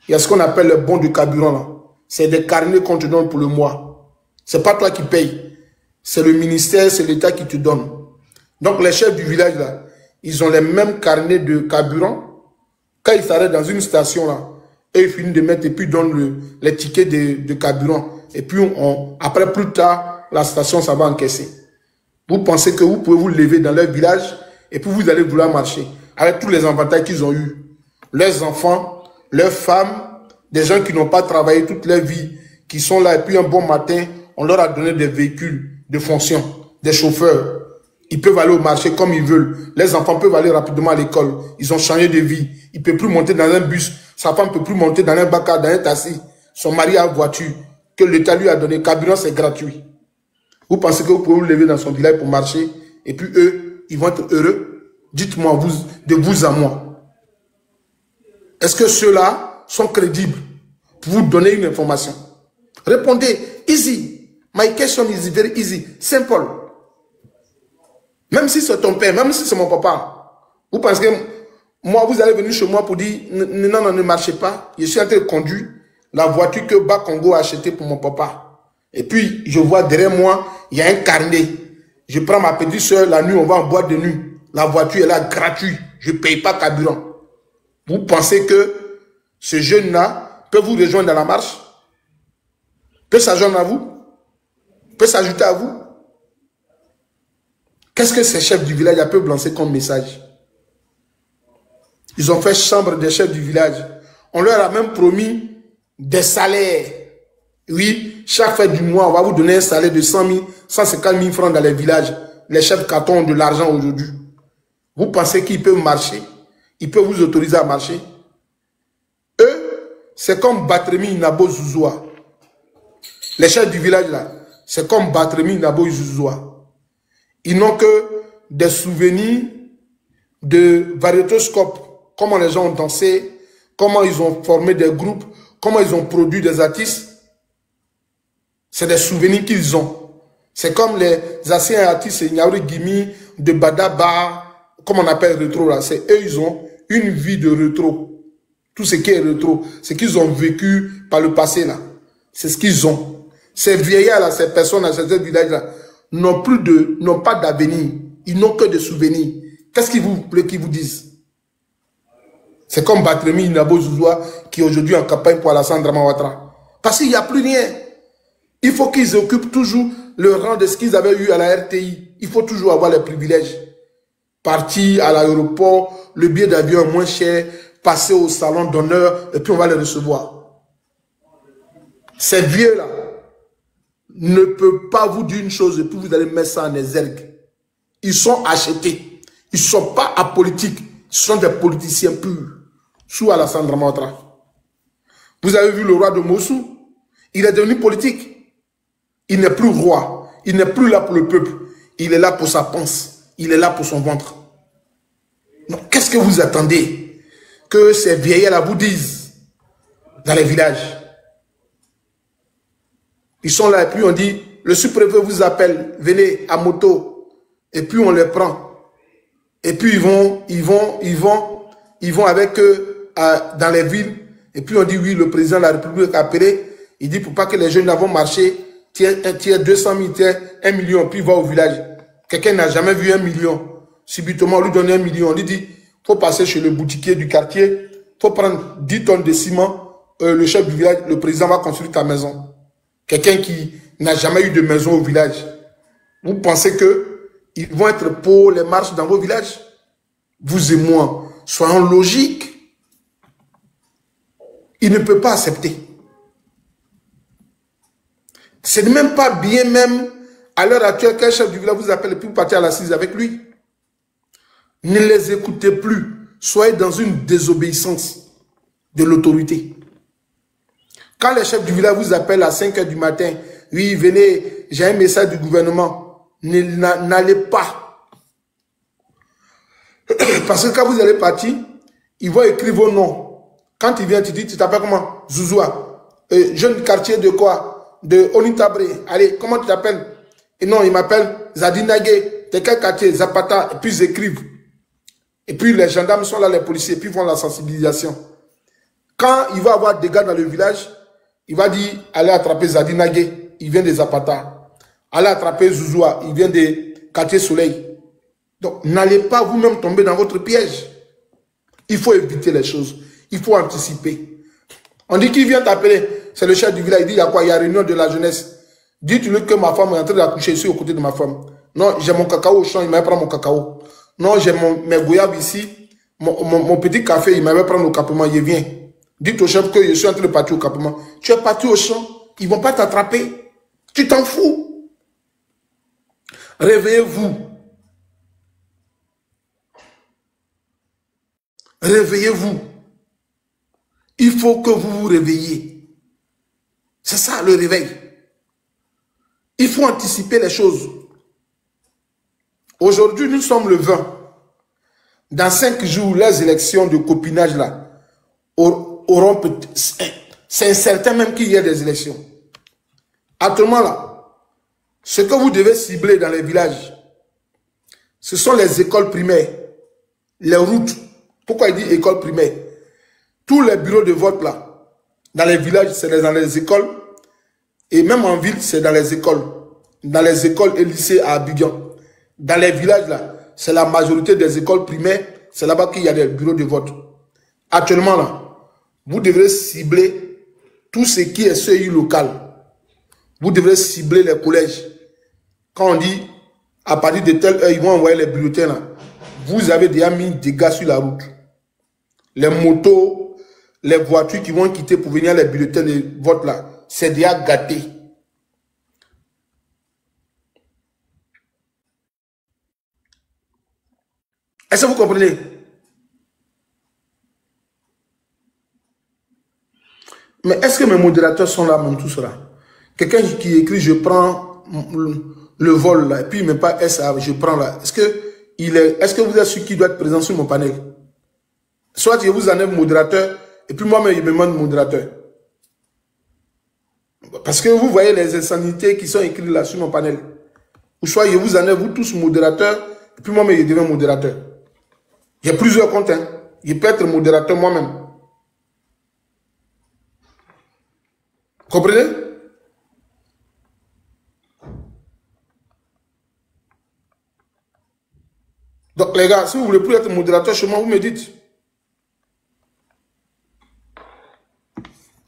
il y a ce qu'on appelle le bon de carburant là. C'est des carnets qu'on te donne pour le mois. C'est pas toi qui payes. C'est le ministère, c'est l'État qui te donne. Donc les chefs du village là, ils ont les mêmes carnets de carburant. Quand ils s'arrêtent dans une station là, et ils finissent de mettre et puis donnent les tickets de carburant. Et puis après plus tard, la station ça va encaisser. Vous pensez que vous pouvez vous lever dans leur village et puis vous allez vouloir marcher avec tous les avantages qu'ils ont eus. Leurs enfants, leurs femmes, des gens qui n'ont pas travaillé toute leur vie, qui sont là, et puis un bon matin, on leur a donné des véhicules de fonction, des chauffeurs. Ils peuvent aller au marché comme ils veulent. Les enfants peuvent aller rapidement à l'école. Ils ont changé de vie. Ils ne peuvent plus monter dans un bus. Sa femme ne peut plus monter dans un bacar, dans un taxi. Son mari a une voiture que l'État lui a donné. Carburant, c'est gratuit. Vous pensez que vous pouvez vous lever dans son village pour marcher, et puis eux, ils vont être heureux? Dites-moi, de vous à moi. Est-ce que ceux-là sont crédibles pour vous donner une information? Répondez, easy. My question is very easy, simple. Même si c'est ton père, même si c'est mon papa, vous pensez que moi, vous allez venir chez moi pour dire, non, ne marchez pas. Je suis en train de conduire la voiture que Bakongo a achetée pour mon papa. Et puis, je vois derrière moi, il y a un carnet. Je prends ma petite soeur, la nuit, on va en boîte de nuit. La voiture est là, gratuite. Je ne paye pas carburant. Vous pensez que ce jeune-là peut vous rejoindre dans la marche? Peut s'adjoindre à vous? Peut s'ajouter à vous? Qu'est-ce que ces chefs du village peuvent lancer comme message? Ils ont fait chambre des chefs du village. On leur a même promis des salaires. Oui, chaque fin du mois, on va vous donner un salaire de 100 000, 150 000 francs dans les villages. Les chefs cartons ont de l'argent aujourd'hui. Vous pensez qu'ils peuvent marcher? Ils peuvent vous autoriser à marcher? Eux, c'est comme Batremi Nabo Zouzoua. Les chefs du village là, c'est comme Batremi Nabo Zouzoua. Ils n'ont que des souvenirs de variétoscope, comment les gens ont dansé, comment ils ont formé des groupes, comment ils ont produit des artistes. C'est des souvenirs qu'ils ont. C'est comme les anciens artistes Nyauri Gimi, de Badaba, comme on appelle rétro là. C'est eux, ils ont une vie de rétro. Tout ce qui est rétro, ce qu'ils ont vécu par le passé là. C'est ce qu'ils ont. Ces vieillards là, ces personnes là, ces villages là, n'ont pas d'avenir. Ils n'ont que des souvenirs. Qu'est-ce qu'ils vous disent? C'est comme Barthélemy Nabo Zouzoua qui est aujourd'hui en campagne pour Alassane Dramane Ouattara. Parce qu'il n'y a plus rien. Il faut qu'ils occupent toujours le rang de ce qu'ils avaient eu à la RTI. Il faut toujours avoir les privilèges. Partir à l'aéroport, le billet d'avion est moins cher, passer au salon d'honneur, et puis on va les recevoir. Ces vieux-là ne peuvent pas vous dire une chose et puis vous allez mettre ça en exergue. Ils sont achetés. Ils ne sont pas apolitiques. Ils sont des politiciens purs. Sous Alassane Dramane Ouattara. Vous avez vu le roi de Mossou? Il est devenu politique. Il n'est plus roi. Il n'est plus là pour le peuple. Il est là pour sa panse. Il est là pour son ventre. Qu'est-ce que vous attendez que ces vieillards-là vous disent dans les villages? Ils sont là et puis on dit, le sous-préfet vous appelle, venez à moto. Et puis on les prend. Et puis ils vont avec eux dans les villes. Et puis on dit, oui, le président de la République a appelé. Il dit, pour pas que les jeunes vont marcher, tiens 200 000, tiens 1 million, puis il va au village. Quelqu'un n'a jamais vu 1 million. Subitement, on lui donne 1 million. On lui dit, il faut passer chez le boutiquier du quartier, il faut prendre 10 tonnes de ciment. Le chef du village, le président va construire ta maison. Quelqu'un qui n'a jamais eu de maison au village. Vous pensez qu'ils vont être pour les marches dans vos villages? Vous et moi, soyons logiques. Il ne peut pas accepter. Ce n'est même pas bien même à l'heure actuelle qu'un chef du village vous appelle et puis vous partez à l'assise avec lui. Ne les écoutez plus. Soyez dans une désobéissance de l'autorité. Quand les chefs du village vous appellent à 5 h du matin, oui, venez, j'ai un message du gouvernement, n'allez pas. Parce que quand vous allez partir, ils vont écrire vos noms. Quand ils viennent, tu dis, tu t'appelles comment? Zouzoua. Jeune quartier de quoi? De Onitabré. Allez, comment tu t'appelles? Et non, il m'appelle Zadinagé. T'es quel quartier? Zapata. Et puis ils écrivent. Et puis les gendarmes sont là, les policiers, et puis ils font la sensibilisation. Quand il va avoir des gars dans le village, il va dire, allez attraper Zadinagé. Il vient des Zapata. Allez attraper Zouzoua. Il vient des quartiers Soleil. Donc, n'allez pas vous-même tomber dans votre piège. Il faut éviter les choses. Il faut anticiper. On dit qu'il vient t'appeler. C'est le chef du village. Il dit, il y a quoi? Il y a réunion de la jeunesse. Dites-lui que ma femme est en train d'accoucher ici aux côtés de ma femme. Non, j'ai mon cacao au champ, il m'avait prendre mon cacao. Non, j'ai mes goyaves ici. Mon petit café, il m'avait prendre au campement. Il vient. Dites au chef que je suis en train de partir au campement. Tu es parti au champ. Ils ne vont pas t'attraper. Tu t'en fous. Réveillez-vous. Réveillez-vous. Il faut que vous vous réveilliez. C'est ça le réveil. Il faut anticiper les choses. Aujourd'hui, nous sommes le 20. Dans 5 jours, les élections de copinage là auront peut-être... C'est incertain même qu'il y ait des élections. Actuellement là, ce que vous devez cibler dans les villages, ce sont les écoles primaires, les routes. Pourquoi il dit école primaire? Tous les bureaux de vote là, dans les villages, c'est dans les écoles. Et même en ville, c'est dans les écoles. Dans les écoles et lycées à Abidjan. Dans les villages là, c'est la majorité des écoles primaires. C'est là-bas qu'il y a des bureaux de vote. Actuellement là, vous devrez cibler tout ce qui est CI local. Vous devrez cibler les collèges. Quand on dit, à partir de telle heure, ils vont envoyer les bulletins là. Vous avez déjà mis des gars sur la route. Les motos, les voitures qui vont quitter pour venir les bulletins de vote là, c'est déjà gâté. Est-ce que vous comprenez? Mais est-ce que mes modérateurs sont là, même tout cela? Quelqu'un qui écrit, je prends le vol là, et puis il ne met pas SA, je prends là. Est-ce que vous êtes sûr qu'il doit être présent sur mon panel? Soit je vous enlève modérateur, et puis moi-même, il me demande modérateur. Parce que vous voyez les insanités qui sont écrites là sur mon panel. Ou soit je vous enlève, vous tous modérateurs, et puis moi-même, je deviens modérateur. Il y a plusieurs comptes, hein. Je peux être modérateur moi-même. Comprenez? Donc les gars, si vous voulez plus être modérateur chez moi, vous me dites.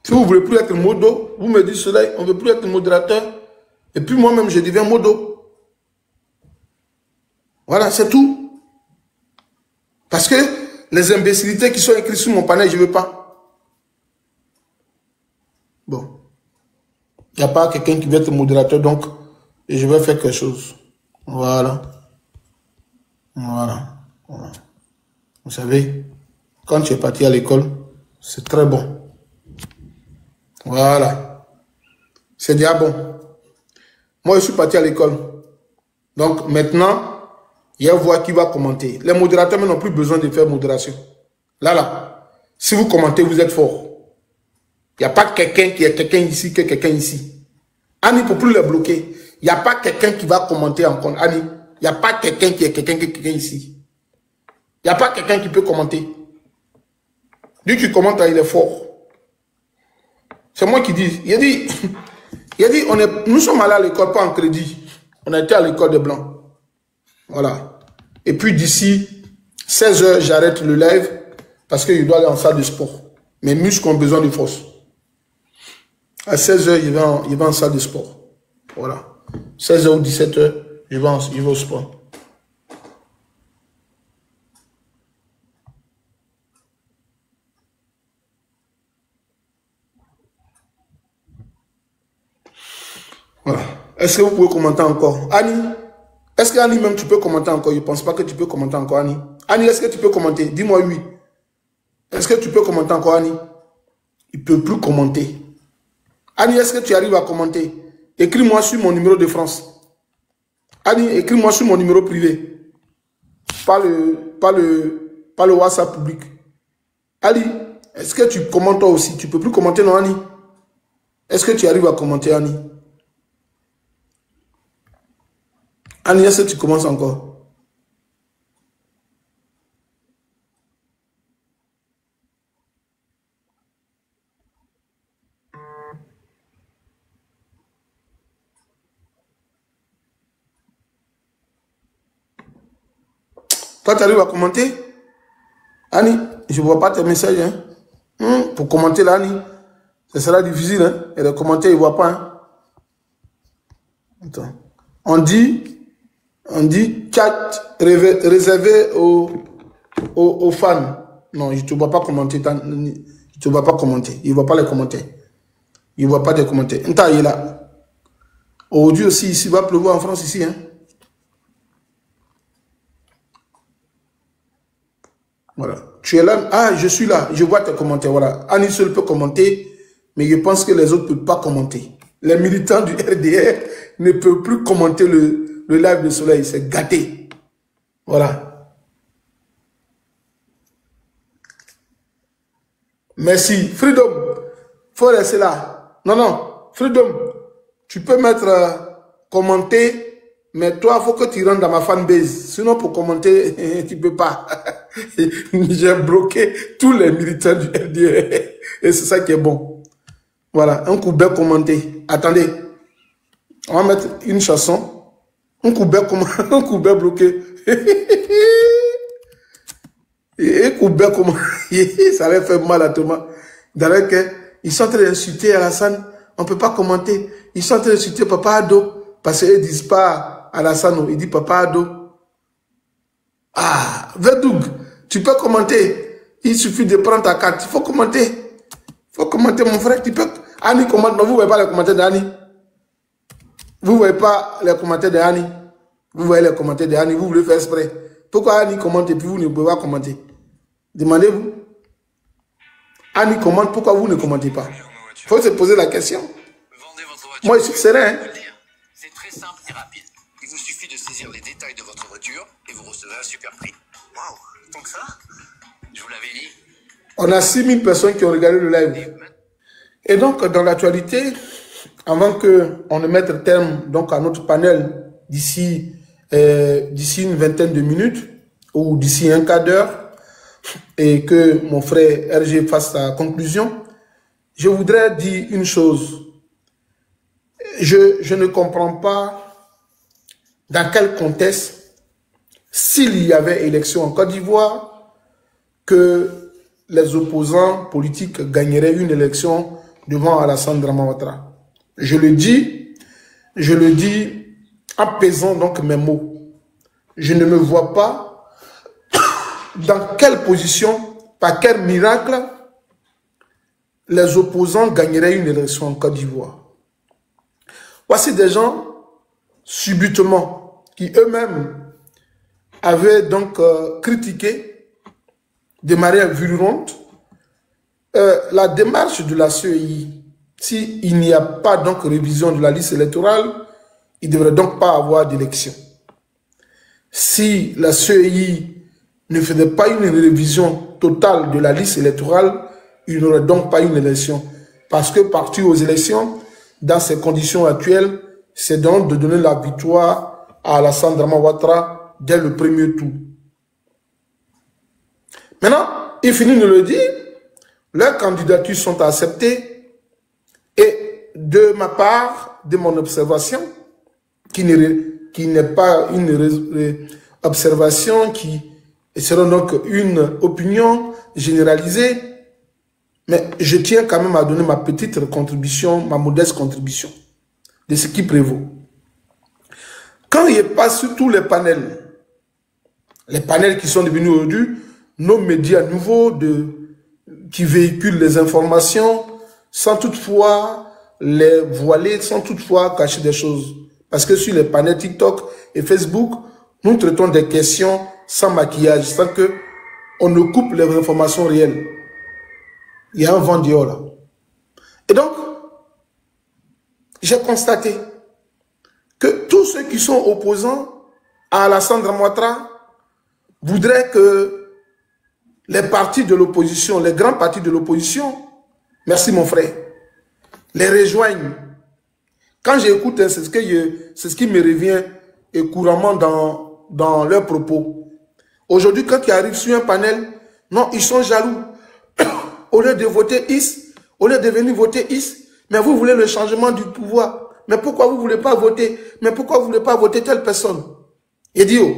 Si vous voulez plus être modo, vous me dites cela, on ne veut plus être modérateur. Et puis moi-même, je deviens modo. Voilà, c'est tout. Parce que les imbécilités qui sont écrites sur mon panel, je ne veux pas. Bon. Il n'y a pas quelqu'un qui veut être modérateur, donc et je vais faire quelque chose. Voilà. Voilà. Voilà. Vous savez, quand tu es parti à l'école, c'est très bon. Voilà. C'est déjà bon. Moi, je suis parti à l'école. Donc, maintenant, il y a voix qui va commenter. Les modérateurs n'ont plus besoin de faire modération. Là. Si vous commentez, vous êtes fort. Il n'y a pas quelqu'un qui est quelqu'un ici, que quelqu'un ici. Annie, pour plus les bloquer, il n'y a pas quelqu'un qui va commenter en compte. Annie, il n'y a pas quelqu'un qui est quelqu'un que quelqu'un ici. Il n'y a pas quelqu'un qui peut commenter. Lui qui commente, il est fort. C'est moi qui dis. Il a dit, nous sommes allés à l'école, pas en crédit. On a été à l'école des Blancs. Voilà. Et puis d'ici 16 h, j'arrête le live parce que je dois aller en salle de sport. Mes muscles ont besoin de force. À 16 h, il va en salle de sport. Voilà. 16 h ou 17 h, il va au sport. Voilà. Est-ce que vous pouvez commenter encore? Annie, est-ce que Annie même tu peux commenter encore? Je ne pense pas que tu peux commenter encore, Annie. Annie, est-ce que tu peux commenter? Dis-moi oui. Est-ce que tu peux commenter encore, Annie? Il ne peut plus commenter. Annie, est-ce que tu arrives à commenter? Écris-moi sur mon numéro de France. Annie, écris-moi sur mon numéro privé. Pas le WhatsApp public. Ali, est-ce que tu commentes toi aussi? Tu ne peux plus commenter, non, Annie? Est-ce que tu arrives à commenter, Annie? Annie, est-ce que tu commences encore? Toi, tu arrives à commenter? Annie, je ne vois pas tes messages. Hein? Pour commenter là, Annie, ce sera difficile. Hein? Et les commentaires, ils ne voient pas. Hein? Attends. On dit chat réservé aux fans. Non, je ne te vois pas commenter. Je ne te vois pas commenter. Il ne voit pas les commentaires. Il ne voit pas des commentaires. Il est là. Aujourd'hui aussi, ici, il va pleuvoir en France, ici. Hein? Voilà. Tu es là. Ah, je suis là. Je vois tes commentaires. Voilà. Annie seul peut commenter, mais je pense que les autres ne peuvent pas commenter. Les militants du RDR ne peuvent plus commenter le live de Soleil. C'est gâté. Voilà. Merci. Freedom. Faut rester là. Non. Freedom. Tu peux mettre commenter, mais toi, il faut que tu rentres dans ma fanbase. Sinon, pour commenter, tu ne peux pas. J'ai bloqué tous les militants du RDR. Et c'est ça qui est bon. Voilà, un coup bête commenté. Attendez. On va mettre une chanson. Un coup bête bloqué. Et un coup bête commenté. Ça va faire mal à Thomas. D'ailleurs, ils sont en train d'insulter Alassane. On ne peut pas commenter. Ils sont en train d'insulter Papa Ado. Parce qu'ils ne disent pas Alassane. Ils disent Papa Ado. Ah, Verdoug, tu peux commenter. Il suffit de prendre ta carte. Il faut commenter. Il faut commenter, mon frère. Tu peux. Annie commente. Non, vous ne voyez pas les commentaires d'Annie. Vous ne voyez pas les commentaires d'Annie. Vous voyez les commentaires d'Annie. Vous voulez faire exprès. Pourquoi Annie commente et puis vous ne pouvez pas commenter? Demandez-vous. Annie commente. Pourquoi vous ne commentez pas? Il faut se poser la question. Moi, je suis serein. C'est très simple et rapide. Il vous suffit de saisir les détails de votre voiture et vous recevez un super prix. Waouh, tant que ça? Je vous l'avais dit. On a 6000 personnes qui ont regardé le live. Et donc, dans l'actualité, avant qu'on ne mette terme donc, à notre panel d'ici une vingtaine de minutes ou d'ici un quart d'heure et que mon frère RG fasse sa conclusion, je voudrais dire une chose. Je ne comprends pas dans quel contexte s'il y avait élection en Côte d'Ivoire, que les opposants politiques gagneraient une élection devant Alassane Dramane Ouattara. Je le dis en pesant donc mes mots. Je ne me vois pas dans quelle position, par quel miracle, les opposants gagneraient une élection en Côte d'Ivoire. Voici des gens, subitement, qui eux-mêmes avaient donc critiqué de manière virulente la démarche de la CEI. S'il n'y a pas donc révision de la liste électorale, il ne devrait donc pas avoir d'élection. Si la CEI ne faisait pas une révision totale de la liste électorale, il n'aurait donc pas une élection. Parce que partir aux élections, dans ces conditions actuelles, c'est donc de donner la victoire à Alassane Dramane Ouattara dès le premier tour. Maintenant, il finit de le dire, leurs candidatures sont acceptées et de ma part, de mon observation, qui n'est pas une observation, qui sera donc une opinion généralisée, mais je tiens quand même à donner ma petite contribution, ma modeste contribution de ce qui prévaut. Quand il passe sur tous les panels qui sont devenus aujourd'hui nos médias nouveaux qui véhiculent les informations sans toutefois les voiler, sans toutefois cacher des choses. Parce que sur les panels TikTok et Facebook, nous traitons des questions sans maquillage, sans que on ne coupe les informations réelles. Il y a un vent dehors là. Et donc, j'ai constaté que tous ceux qui sont opposants à Alassane Dramane Ouattara voudraient que les partis de l'opposition, les grands partis de l'opposition, merci mon frère, les rejoignent. Quand j'écoute, c'est ce qui me revient couramment dans leurs propos. Aujourd'hui, quand ils arrivent sur un panel, non, ils sont jaloux. Au lieu de voter IS, au lieu de venir voter IS, mais vous voulez le changement du pouvoir. Mais pourquoi vous ne voulez pas voter? Mais pourquoi vous ne voulez pas voter telle personne? Il dit, oh,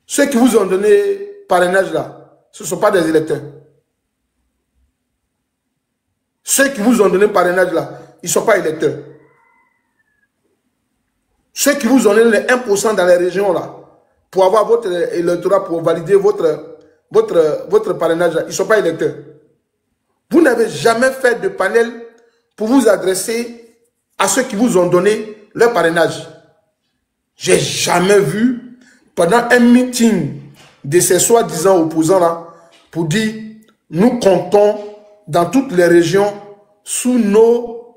ceux qui vous ont donné parrainage là, ce ne sont pas des électeurs. Ceux qui vous ont donné parrainage là, ils ne sont pas électeurs. Ceux qui vous ont donné les 1% dans les régions là, pour avoir votre électorat, pour valider votre parrainage là, ils ne sont pas électeurs. Vous n'avez jamais fait de panel pour vous adresser à ceux qui vous ont donné leur parrainage. J'ai jamais vu pendant un meeting de ces soi-disant opposants là pour dire nous comptons dans toutes les régions sous nos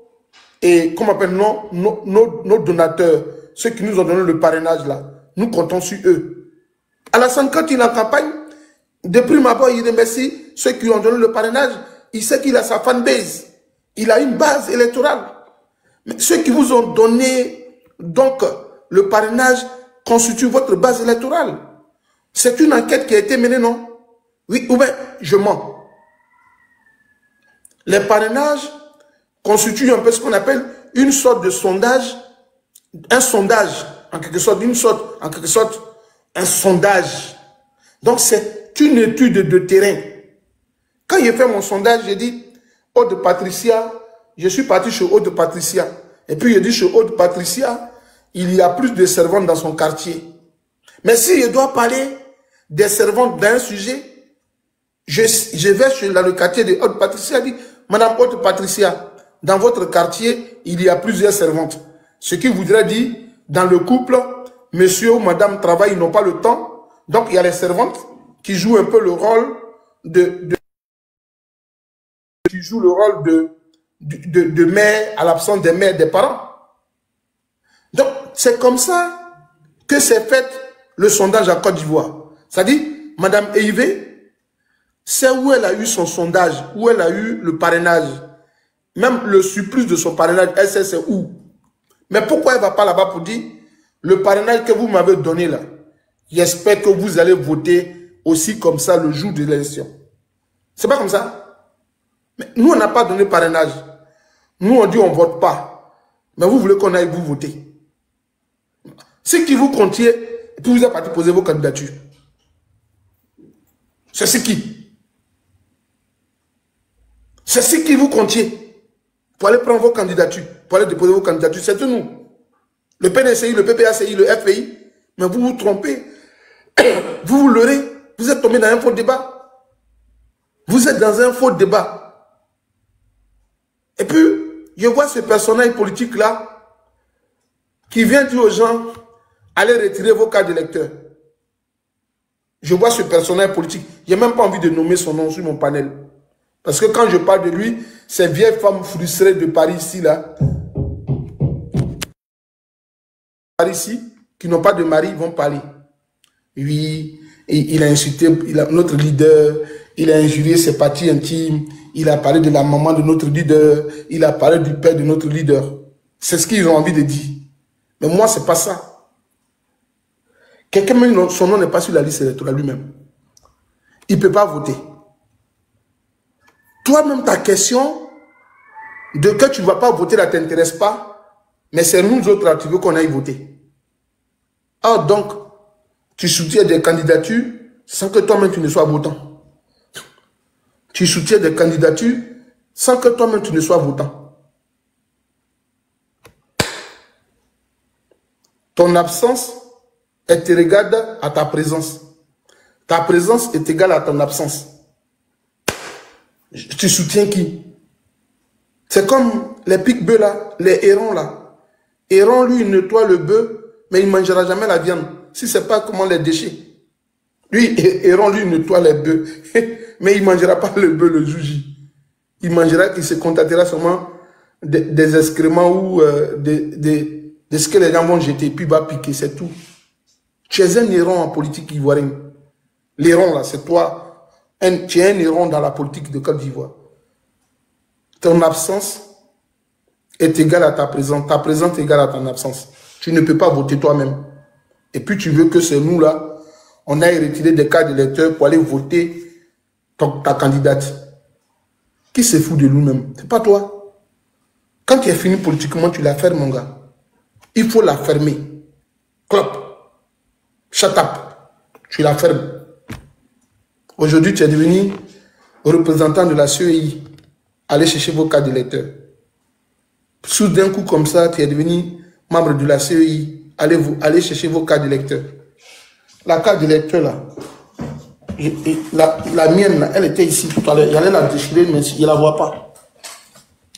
donateurs, ceux qui nous ont donné le parrainage là, nous comptons sur eux. Alassane, quand il est en campagne, de prime abord, il remercie ceux qui lui ont donné le parrainage. Il sait qu'il a sa fanbase. Il a une base électorale. Mais ceux qui vous ont donné donc le parrainage constituent votre base électorale. C'est une enquête qui a été menée, non? Oui ou bien je mens. Les parrainages constituent un peu ce qu'on appelle une sorte de sondage, un sondage, en quelque sorte, un sondage. Donc c'est une étude de terrain. Quand j'ai fait mon sondage, j'ai dit, Aude Patricia, je suis parti chez Aude Patricia. Et puis j'ai dit, chez Aude Patricia, il y a plus de servantes dans son quartier. Mais si je dois parler des servantes d'un sujet, je vais dans le quartier de Aude Patricia, je dis, Madame Aude Patricia, dans votre quartier, il y a plusieurs servantes. Ce qui voudrait dire, dans le couple, monsieur ou madame travaillent, ils n'ont pas le temps. Donc il y a les servantes qui jouent un peu le rôle de mère à l'absence des mères des parents. Donc, c'est comme ça que s'est fait le sondage en Côte d'Ivoire. C'est-à-dire, Madame Eivé, c'est où elle a eu son sondage, où elle a eu le parrainage. Même le surplus de son parrainage, elle sait c'est où. Mais pourquoi elle ne va pas là-bas pour dire, le parrainage que vous m'avez donné là, j'espère que vous allez voter aussi comme ça le jour de l'élection. C'est pas comme ça. Mais nous, on n'a pas donné parrainage. Nous, on dit on ne vote pas. Mais vous voulez qu'on aille vous voter. Ce qui vous comptiez, Et puis vous êtes parti poser vos candidatures. C'est ce qui. C'est ce qui vous comptiez. Pour aller prendre vos candidatures. Pour aller déposer vos candidatures. C'est nous. Le PDCI, le PPACI, le FPI. Mais vous vous trompez. Vous vous leurrez. Vous êtes tombé dans un faux débat. Vous êtes dans un faux débat. Et puis, je vois ce personnage politique-là qui vient dire aux gens, allez retirer vos cartes d'électeurs. Je vois ce personnage politique. Je n'ai même pas envie de nommer son nom sur mon panel. Parce que quand je parle de lui, ces vieilles femmes frustrées de Paris ici, là, Paris ici, qui n'ont pas de mari, vont parler. Oui, il a insulté notre leader, il a injurié ses parties intimes, il a parlé de la maman de notre leader, il a parlé du père de notre leader. C'est ce qu'ils ont envie de dire. Mais moi, ce n'est pas ça. Quelqu'un, même son nom n'est pas sur la liste électorale lui-même. Il ne peut pas voter. Toi-même, ta question de que tu ne vas pas voter, ne t'intéresse pas, mais c'est nous autres là, tu veux qu'on aille voter. Alors donc, tu soutiens des candidatures sans que toi-même tu ne sois votant. Tu soutiens des candidatures sans que toi-même tu ne sois votant. Ton absence est égale à ta présence. Ta présence est égale à ton absence. Tu soutiens qui? C'est comme les pique-bœufs là, les hérons là. Héron, lui, il nettoie le bœuf, mais il ne mangera jamais la viande. Si ce n'est pas comment les déchets. Lui, Héron, lui, nettoie les bœufs. Mais il ne mangera pas le bœuf le jour J. Il mangera, il se contentera seulement des excréments ou de ce que les gens vont jeter, puis il va piquer, c'est tout. Tu es un héron en politique ivoirienne. L'héron, là, c'est toi. Tu es un héron dans la politique de Côte d'Ivoire. Ton absence est égale à ta présence. Ta présence est égale à ton absence. Tu ne peux pas voter toi-même. Et puis tu veux que c'est nous là, on aille retirer des cartes d'électeurs pour aller voter ta candidate. Qui se fout de nous-mêmes? C'est pas toi. Quand tu es fini politiquement, tu la fermes, mon gars. Il faut la fermer. Clop. Shut up. Tu la fermes. Aujourd'hui, tu es devenu représentant de la CEI. Allez chercher vos cartes d'électeurs. Sous d'un coup comme ça, tu es devenu membre de la CEI. Allez chercher vos cartes d'électeurs. La carte d'électeur là, la mienne là, elle était ici tout à l'heure. Il allait la déchirer, mais je ne la vois pas.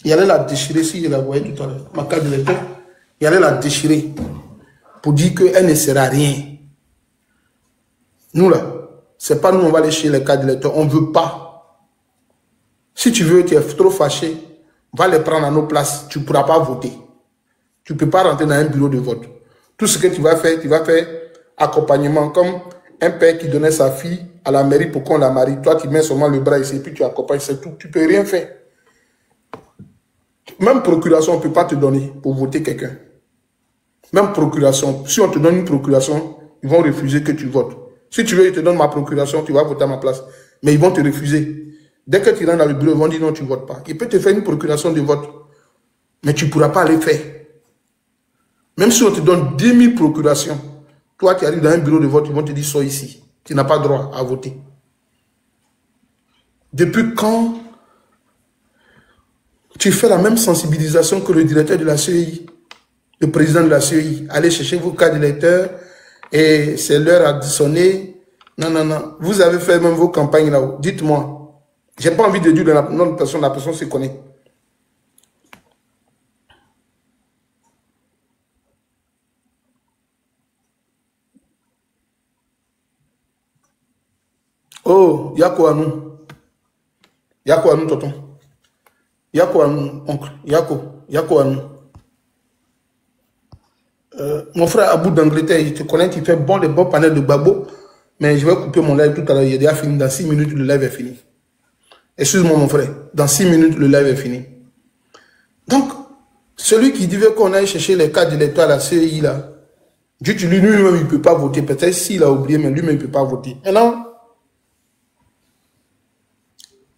Il allait la déchirer si je la voyais tout à l'heure. Ma carte d'électeur, il allait la déchirer pour dire qu'elle ne sert à rien. Nous là, c'est pas nous, on va aller chez les cartes d'électeurs. On ne veut pas. Si tu veux, tu es trop fâché, va les prendre à nos places. Tu ne pourras pas voter. Tu ne peux pas rentrer dans un bureau de vote. Tout ce que tu vas faire accompagnement, comme un père qui donnait sa fille à la mairie pour qu'on la marie. Toi, tu mets seulement le bras ici et puis tu accompagnes, c'est tout. Tu ne peux rien faire. Même procuration, on ne peut pas te donner pour voter quelqu'un. Même procuration. Si on te donne une procuration, ils vont refuser que tu votes. Si tu veux, ils te donnent ma procuration, tu vas voter à ma place. Mais ils vont te refuser. Dès que tu rentres dans le bureau, ils vont dire non, tu ne votes pas. Ils peuvent te faire une procuration de vote. Mais tu ne pourras pas aller faire. Même si on te donne 10 000 procurations, toi qui arrives dans un bureau de vote, ils vont te dire, sois ici. Tu n'as pas droit à voter. Depuis quand tu fais la même sensibilisation que le directeur de la CEI, le président de la CEI, allez chercher vos cartes d'électeurs et c'est l'heure à sonner. Non, non, non. Vous avez fait même vos campagnes là-haut. Dites-moi. Je n'ai pas envie de dire la personne se connaît. Oh, y'a quoi à nous? Y'a quoi à nous, tonton? Y'a quoi à nous, oncle? Y'a quoi à nous? Mon frère Abou d'Angleterre, il te connaît, il fait les bons panels de Babo, mais je vais couper mon live tout à l'heure. Il est déjà fini. Dans 6 minutes, le live est fini. Excuse-moi, mon frère. Dans 6 minutes, le live est fini. Donc, celui qui dit qu'on aille chercher les cartes d'électeurs à la CEI, là, lui-même, il ne peut pas voter. Peut-être s'il a oublié, mais lui-même, il ne peut pas voter. Maintenant,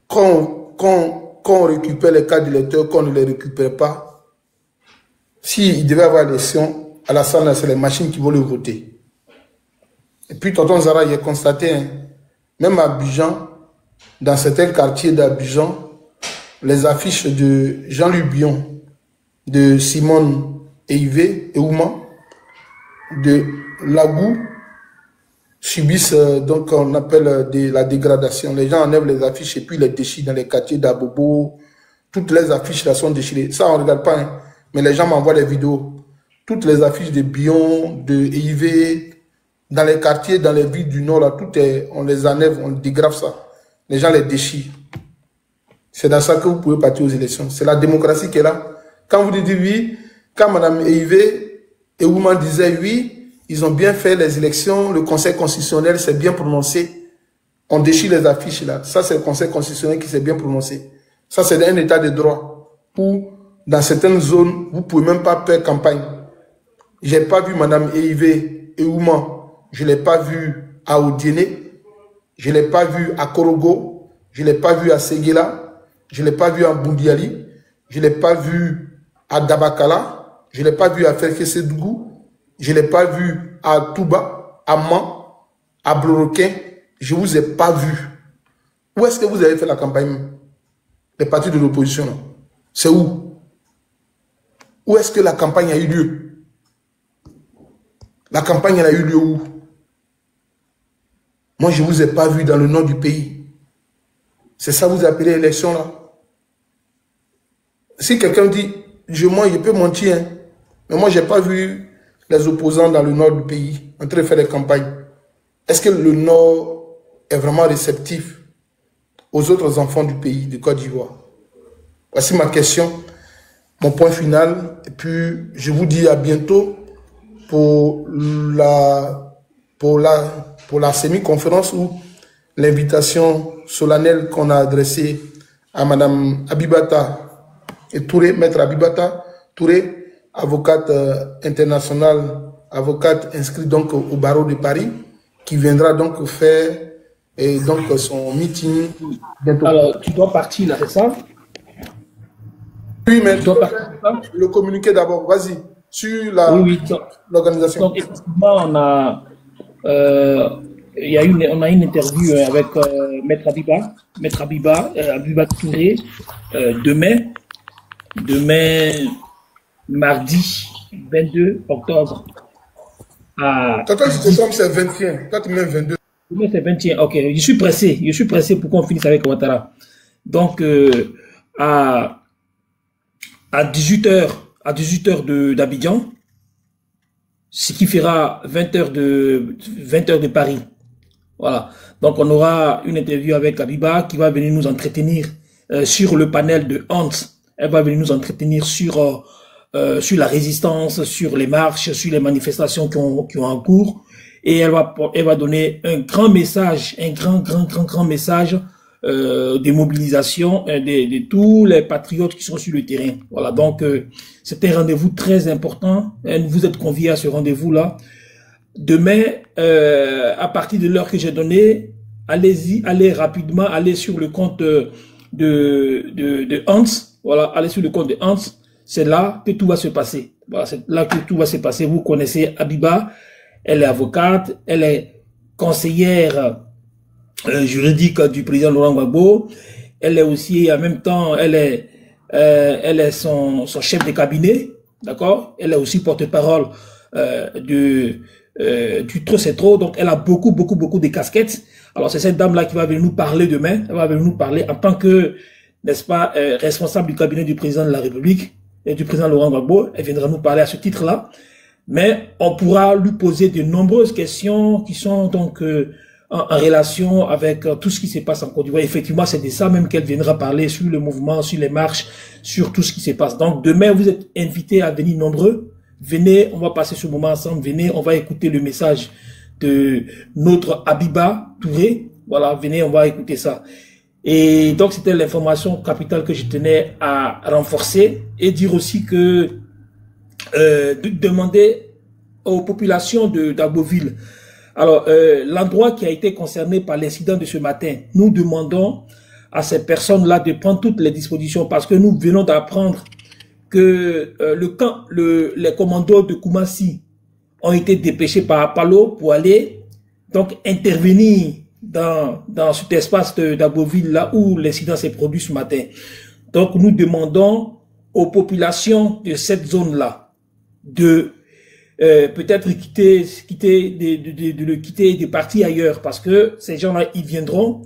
quand on récupère les cartes d'électeurs, qu'on ne les récupère pas, s'il devait avoir l'élection, à la salle, c'est les machines qui vont le voter. Et puis, tonton Zara, j'ai constaté, hein, même à Abidjan, dans certains quartiers d'Abidjan, les affiches de Jean-Luc Bion, de Simone Eivé et Ouma, de Lagou, subissent donc on appelle la dégradation. Les gens enlèvent les affiches et puis les déchirent dans les quartiers d'Abobo. Toutes les affiches là sont déchirées. Ça, on ne regarde pas, hein, mais les gens m'envoient les vidéos. Toutes les affiches de Bion, de Eivé, dans les quartiers, dans les villes du Nord, là, on les enlève, on dégrave ça. Les gens les déchirent. C'est dans ça que vous pouvez partir aux élections. C'est la démocratie qui est là. Quand vous dites oui, quand Mme Eivé et Ouman disaient oui, ils ont bien fait les élections, le Conseil constitutionnel s'est bien prononcé. On déchire les affiches là. Ça, c'est le Conseil constitutionnel qui s'est bien prononcé. Ça, c'est un état de droit où, dans certaines zones, vous ne pouvez même pas faire campagne. Je n'ai pas vu Mme Eivé et Ouman. Je ne l'ai pas vu à Odiéné. Je ne l'ai pas vu à Korogo. Je ne l'ai pas vu à Séguéla. Je ne l'ai pas vu à Boundiali, je ne l'ai pas vu à Dabakala, je ne l'ai pas vu à Ferkesedougou, je ne l'ai pas vu à Touba, à Man, à Bloroquin, je ne vous ai pas vu. Où est-ce que vous avez fait la campagne? Les partis de l'opposition, c'est où? Où est-ce que la campagne a eu lieu? La campagne elle a eu lieu où? Moi, je ne vous ai pas vu dans le nord du pays. C'est ça que vous appelez élection là. Si quelqu'un dit, je peux mentir, hein, mais moi, je n'ai pas vu les opposants dans le nord du pays en train de faire des campagnes. Est-ce que le nord est vraiment réceptif aux autres enfants du pays, de Côte d'Ivoire? Voici ma question, mon point final. Et puis, je vous dis à bientôt pour la semi-conférence ou l'invitation solennelle qu'on a adressée à Mme Abibata et Touré, maître Abibata Touré, avocate internationale, avocate inscrite donc au barreau de Paris, qui viendra donc faire son meeting bientôt. Alors, tu dois partir là, c'est ça? Oui, mais tu dois partir, le communiqué d'abord, vas-y, sur l'organisation. Donc, effectivement, on a une interview avec Maître Abiba Touré demain, mardi 22 octobre. Toi, je te trompe, c'est 21. Toi, tu mets 22. Demain, c'est 21. Ok, je suis pressé pour qu'on finisse avec Ouattara. Donc, à 18h d'Abidjan, ce qui fera 20h de Paris. Voilà. Donc, on aura une interview avec Abiba qui va venir nous entretenir sur le panel de Hans. Elle va venir nous entretenir sur la résistance, sur les marches, sur les manifestations qui ont en cours. Et elle va donner un grand message, un grand message de mobilisation de tous les patriotes qui sont sur le terrain. Voilà. Donc, c'est un rendez-vous très important. Vous êtes conviés à ce rendez-vous-là. Demain, à partir de l'heure que j'ai donnée, allez rapidement, allez sur le compte de Hans. Voilà, allez sur le compte de Hans. C'est là que tout va se passer. Voilà, c'est là que tout va se passer. Vous connaissez Abiba. Elle est avocate. Elle est conseillère juridique du président Laurent Gbagbo. Elle est aussi, en même temps, elle est son chef de cabinet. D'accord? Elle est aussi porte-parole du trop c'est trop. Donc, elle a beaucoup de casquettes. Alors, c'est cette dame-là qui va venir nous parler demain. Elle va venir nous parler en tant que, n'est-ce pas, responsable du cabinet du président de la République et du président Laurent Gbagbo. Elle viendra nous parler à ce titre-là. Mais on pourra lui poser de nombreuses questions qui sont donc en relation avec tout ce qui se passe en Côte d'Ivoire. Effectivement, c'est de ça même qu'elle viendra parler sur le mouvement, sur les marches, sur tout ce qui se passe. Donc, demain, vous êtes invités à venir nombreux. Venez, on va passer ce moment ensemble. Venez, on va écouter le message de notre Abiba Touré. Voilà, venez, on va écouter ça. Et donc, c'était l'information capitale que je tenais à renforcer et dire aussi que de demander aux populations d'Agboville. Alors, l'endroit qui a été concerné par l'incident de ce matin, nous demandons à ces personnes-là de prendre toutes les dispositions parce que nous venons d'apprendre que les commandos de Koumassi ont été dépêchés par Apollo pour aller donc intervenir dans cet espace d'Abbeville là où l'incident s'est produit ce matin. Donc nous demandons aux populations de cette zone-là de peut-être de partir ailleurs, parce que ces gens-là, ils viendront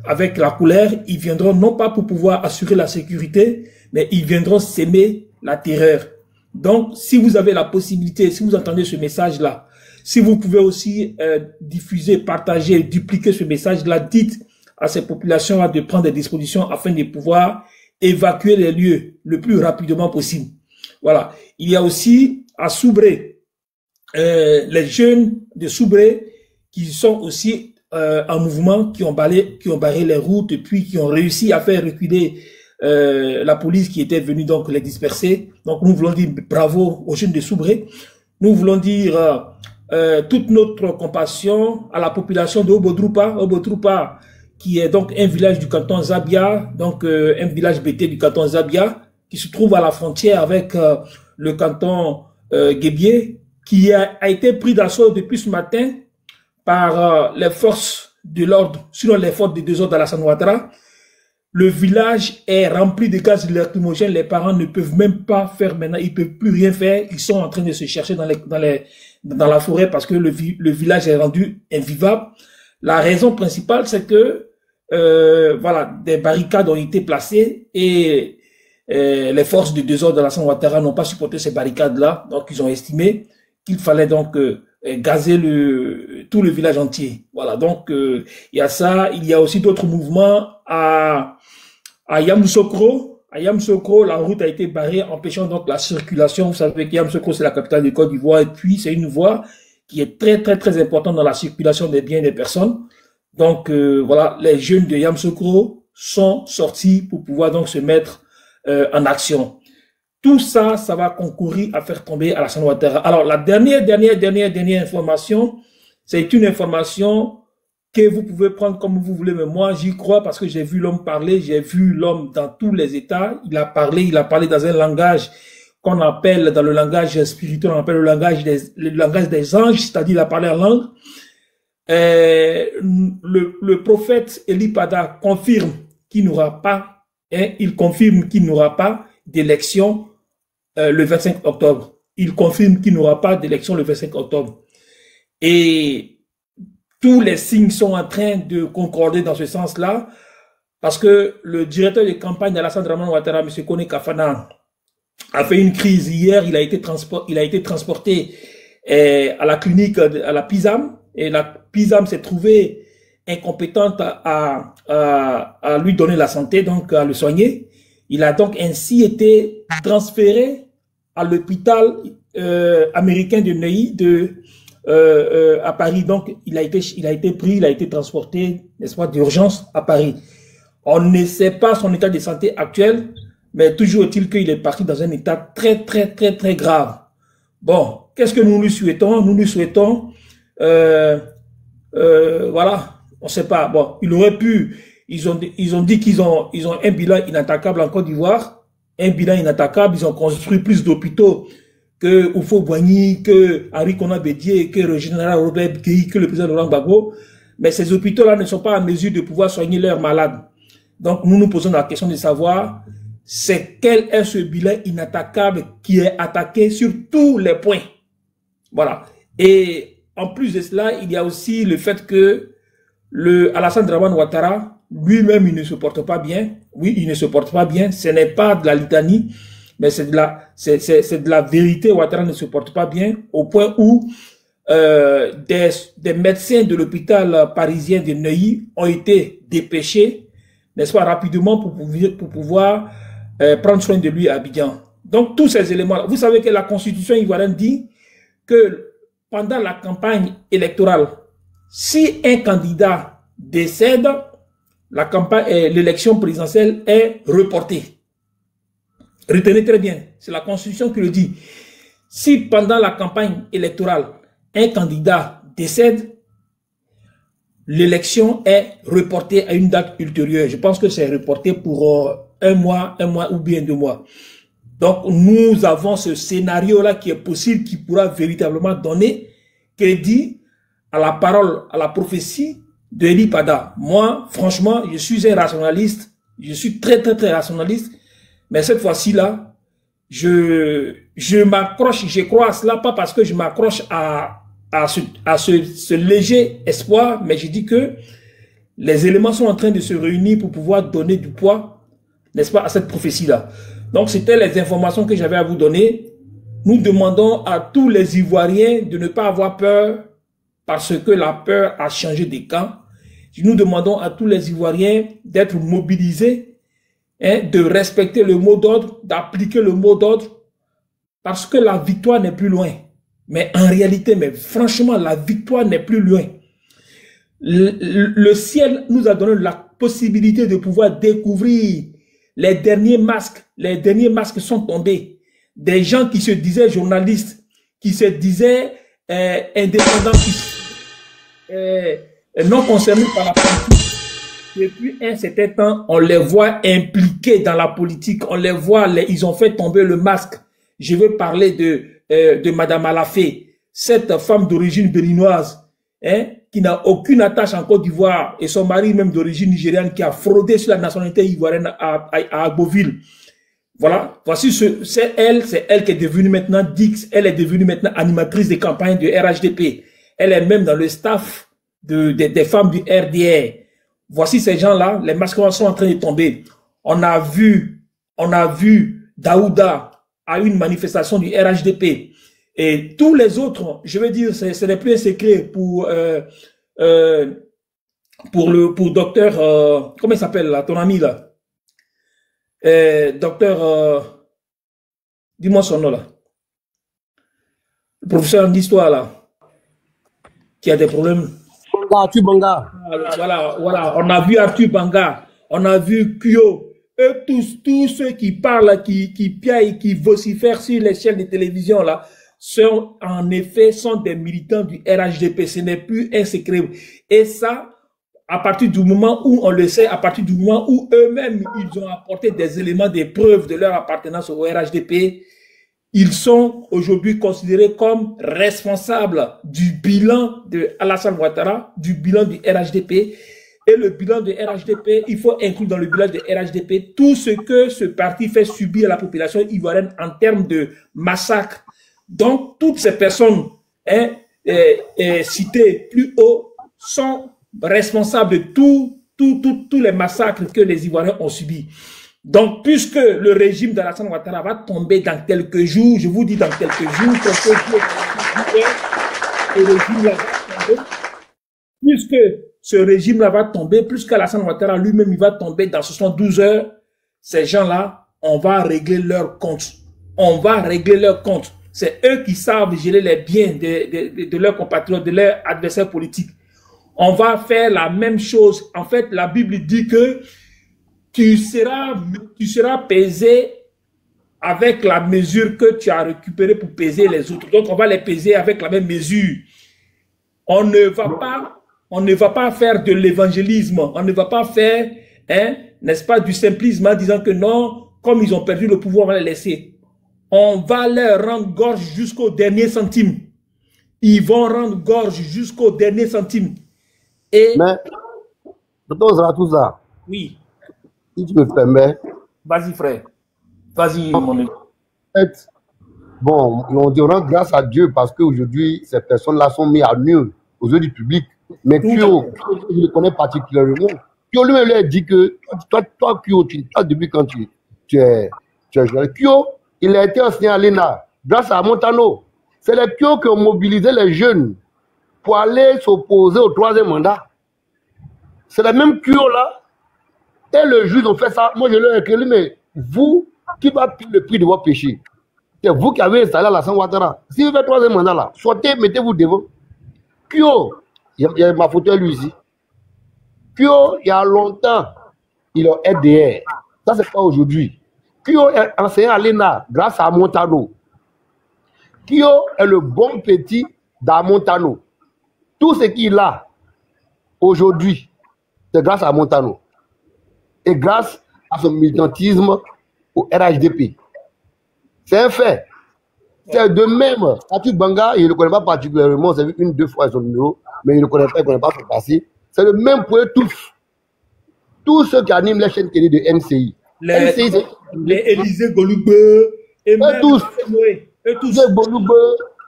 avec la colère, ils viendront non pas pour pouvoir assurer la sécurité, mais ils viendront s'aimer la terreur. Donc, si vous avez la possibilité, si vous entendez ce message-là, si vous pouvez aussi diffuser, partager, dupliquer ce message-là, dites à ces populations-là de prendre des dispositions afin de pouvoir évacuer les lieux le plus rapidement possible. Voilà. Il y a aussi à Soubré, les jeunes de Soubré qui sont aussi en mouvement, qui ont barré les routes et puis qui ont réussi à faire reculer la police qui était venue donc les disperser. Donc nous voulons dire bravo aux jeunes de Soubré. Nous voulons dire toute notre compassion à la population de Obodroupa, qui est donc un village du canton Zabia, donc un village BT du canton Zabia, qui se trouve à la frontière avec le canton Guébié, qui a été pris d'assaut depuis ce matin par les forces de l'ordre, selon les forces des deux ordres d'Alassane Ouattara. Le village est rempli de gaz lacrymogènes, les parents ne peuvent même pas faire maintenant, ils ne peuvent plus rien faire, ils sont en train de se chercher dans la forêt parce que le village est rendu invivable. La raison principale, c'est que voilà, des barricades ont été placées et les forces de deux ordres de la Alassane Ouattara n'ont pas supporté ces barricades-là, donc ils ont estimé qu'il fallait donc gazer tout le village entier. Voilà, donc il y a ça. Il y a aussi d'autres mouvements à Yamoussoukro. À Yamoussoukro, la route a été barrée, empêchant donc la circulation. Vous savez que Yamoussoukro, c'est la capitale du Côte d'Ivoire, et puis c'est une voie qui est très très très importante dans la circulation des biens et des personnes. Donc voilà, les jeunes de Yamoussoukro sont sortis pour pouvoir donc se mettre en action. Tout ça, ça va concourir à faire tomber Alassane Ouattara. Alors, la dernière information, c'est une information que vous pouvez prendre comme vous voulez, mais moi, j'y crois parce que j'ai vu l'homme parler, j'ai vu l'homme dans tous les états. Il a parlé dans un langage qu'on appelle, dans le langage spirituel, on appelle le langage des anges, c'est-à-dire il a parlé en langue. Le prophète Eli Pada confirme qu'il n'aura pas, il confirme qu'il n'aura pas d'élection le 25 octobre. Il confirme qu'il n'aura pas d'élection le 25 octobre. Et tous les signes sont en train de concorder dans ce sens-là, parce que le directeur de campagne d'Alassane Draman Ouattara, M. Kone Kafana, a fait une crise hier. Il a été transporté à la clinique, à la PISAM, et la PISAM s'est trouvée incompétente à lui donner la santé, donc à le soigner. Il a donc ainsi été transféré à l'hôpital américain de Neuilly à Paris. Donc, il a été transporté, n'est-ce pas, d'urgence à Paris. On ne sait pas son état de santé actuel, mais toujours est-il qu'il est parti dans un état très, très, très, très grave. Bon, qu'est-ce que nous lui souhaitons? Nous lui souhaitons, voilà, on ne sait pas. Bon, il aurait pu... Ils ont dit qu'ils ont un bilan inattaquable en Côte d'Ivoire, un bilan inattaquable. Ils ont construit plus d'hôpitaux que Oufo Boigny, que Henri Konan Bédié, que le général Robert Gueye, que le président Laurent Gbagbo. Mais ces hôpitaux-là ne sont pas en mesure de pouvoir soigner leurs malades. Donc nous nous posons la question de savoir quel est ce bilan inattaquable qui est attaqué sur tous les points. Voilà. Et en plus de cela, il y a aussi le fait que Alassane Draman Ouattara, lui-même, il ne se porte pas bien. Oui, il ne se porte pas bien. Ce n'est pas de la litanie, mais c'est de la vérité. Ouattara ne se porte pas bien au point où des médecins de l'hôpital parisien de Neuilly ont été dépêchés, n'est-ce pas, rapidement pour pouvoir prendre soin de lui à Abidjan. Donc, tous ces éléments-là. Vous savez que la Constitution ivoirienne dit que pendant la campagne électorale, si un candidat décède, l'élection présidentielle est reportée. Retenez très bien, c'est la Constitution qui le dit. Si pendant la campagne électorale, un candidat décède, l'élection est reportée à une date ultérieure. Je pense que c'est reporté pour un mois ou bien 2 mois. Donc, nous avons ce scénario-là qui est possible, qui pourra véritablement donner crédit à la parole, à la prophétie de Eli Pada. Moi, franchement, je suis un rationaliste. Je suis très, très, très rationaliste. Mais cette fois-ci là, je m'accroche, je crois à cela, pas parce que je m'accroche à ce léger espoir, mais je dis que les éléments sont en train de se réunir pour pouvoir donner du poids, n'est-ce pas, à cette prophétie-là. Donc, c'était les informations que j'avais à vous donner. Nous demandons à tous les Ivoiriens de ne pas avoir peur parce que la peur a changé de camp. Nous demandons à tous les Ivoiriens d'être mobilisés, hein, de respecter le mot d'ordre, d'appliquer le mot d'ordre, parce que la victoire n'est plus loin. Mais en réalité, mais franchement, la victoire n'est plus loin. Le ciel nous a donné la possibilité de pouvoir découvrir les derniers masques. Les derniers masques sont tombés. Des gens qui se disaient journalistes, qui se disaient indépendants, non concernés par la politique. Depuis un certain temps, on les voit impliqués dans la politique. On les voit, ils ont fait tomber le masque. Je veux parler de Madame Alafé, cette femme d'origine béninoise, hein, qui n'a aucune attache en Côte d'Ivoire, et son mari même d'origine nigériane qui a fraudé sur la nationalité ivoirienne à Agboville. Voilà, voici c'est elle qui est devenue maintenant Dix, elle est devenue maintenant animatrice des campagnes de RHDP. Elle est même dans le staff des femmes du RDR. Voici ces gens-là, les masques sont en train de tomber. On a vu Daouda à une manifestation du RHDP. Et tous les autres, je veux dire, ce n'est plus un secret pour docteur, comment il s'appelle là, ton ami là? Docteur, dis-moi son nom là. Le professeur d'histoire là, qui a des problèmes. Arthur Banga. Voilà, on a vu Arthur Banga, on a vu Kyo. Eux tous ceux qui parlent, qui piaillent, qui vocifèrent sur les chaînes de télévision là, sont des militants du RHDP. Ce n'est plus un secret. Et ça, à partir du moment où on le sait, à partir du moment où eux-mêmes, ils ont apporté des éléments, des preuves de leur appartenance au RHDP, ils sont aujourd'hui considérés comme responsables du bilan de Alassane Ouattara, du bilan du RHDP. Et le bilan de RHDP, il faut inclure dans le bilan de RHDP tout ce que ce parti fait subir à la population ivoirienne en termes de massacre. Donc, toutes ces personnes citées plus haut sont responsables de tous les massacres que les Ivoiriens ont subis. Donc, puisque le régime d'Alassane Ouattara va tomber dans quelques jours, je vous dis dans quelques jours, puisque ce régime-là va tomber, puisque Alassane Ouattara lui-même il va tomber dans 72 heures, ces gens-là, on va régler leur compte. On va régler leur compte. C'est eux qui savent gérer les biens de leurs compatriotes, de leurs adversaires politiques. On va faire la même chose. En fait, la Bible dit que tu seras pesé avec la mesure que tu as récupérée pour peser les autres. Donc, on va les peser avec la même mesure. On ne va pas faire de l'évangélisme. On ne va pas faire, n'est-ce pas, du simplisme en disant que non, comme ils ont perdu le pouvoir, on va les laisser. On va leur rendre gorge jusqu'au dernier centime. Ils vont rendre gorge jusqu'au dernier centime. Et... Mais, docteur Zaratouza, oui. Si tu me permets. Vas-y, frère. Vas-y, mon ami. Bon, on dit on rend grâce à Dieu parce qu'aujourd'hui, ces personnes-là sont mises à nu aux yeux du public. Mais Kyo, je le connais particulièrement. Kyo lui-même lui a dit que toi Kyo, depuis quand tu es journaliste. Kyo, il a été enseigné à l'ENA grâce à Montano. C'est les Kyo qui ont mobilisé les jeunes pour aller s'opposer au troisième mandat. C'est les mêmes Kyo là. Et le juge ont fait ça. Moi, je leur ai écrit, mais vous, qui va payer le prix de votre péché? C'est vous qui avez installé Alassane Ouattara. Si vous faites troisième mandat là, sortez, mettez-vous devant. Kyo, il y a ma photo lui ici. Kyo, il y a longtemps, il est RDR. Ça, c'est pas aujourd'hui. Kyo est enseignant à l'ENA grâce à Montano. Kyo est le bon petit d'Amontano. Tout ce qu'il a aujourd'hui, c'est grâce à Montano. Et grâce à son militantisme au RHDP. C'est un fait. C'est de même. Patrick Banga, il ne le connaît pas particulièrement, c'est vu une, deux fois son numéro, mais il ne le connaît pas, il ne connaît pas son passé. C'est le même pour eux tous. Tous ceux qui animent les chaînes télé de MCI. Les Élysée Goloube, et même tous. Eux tous.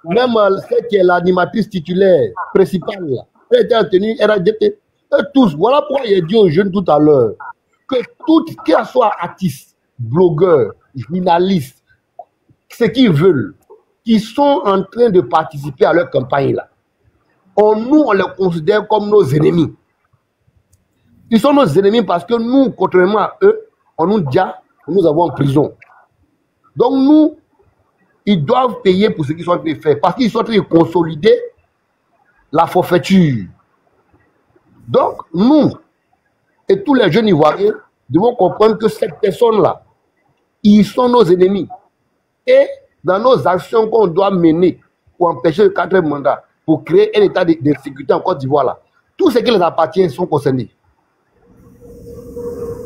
Même celle qui est l'animatrice titulaire, principale, elle était tenue, elle a dit, eux tous. Voilà pourquoi il a dit aux jeunes tout à l'heure que tout, qu'ils soient artistes, blogueurs, journalistes, ce qu'ils veulent, qui sont en train de participer à leur campagne là, nous, on les considère comme nos ennemis. Ils sont nos ennemis parce que nous, contrairement à eux, on nous dit, nous avons en prison. Donc nous, ils doivent payer pour ce qu'ils sont en train de faire, parce qu'ils sont en train de consolider la forfaiture. Donc nous, et tous les jeunes Ivoiriens, devons comprendre que ces personnes-là, ils sont nos ennemis. Et dans nos actions qu'on doit mener pour empêcher le 4e mandat, pour créer un état de sécurité en Côte d'Ivoire, là, tout ce qui les appartient sont concernés.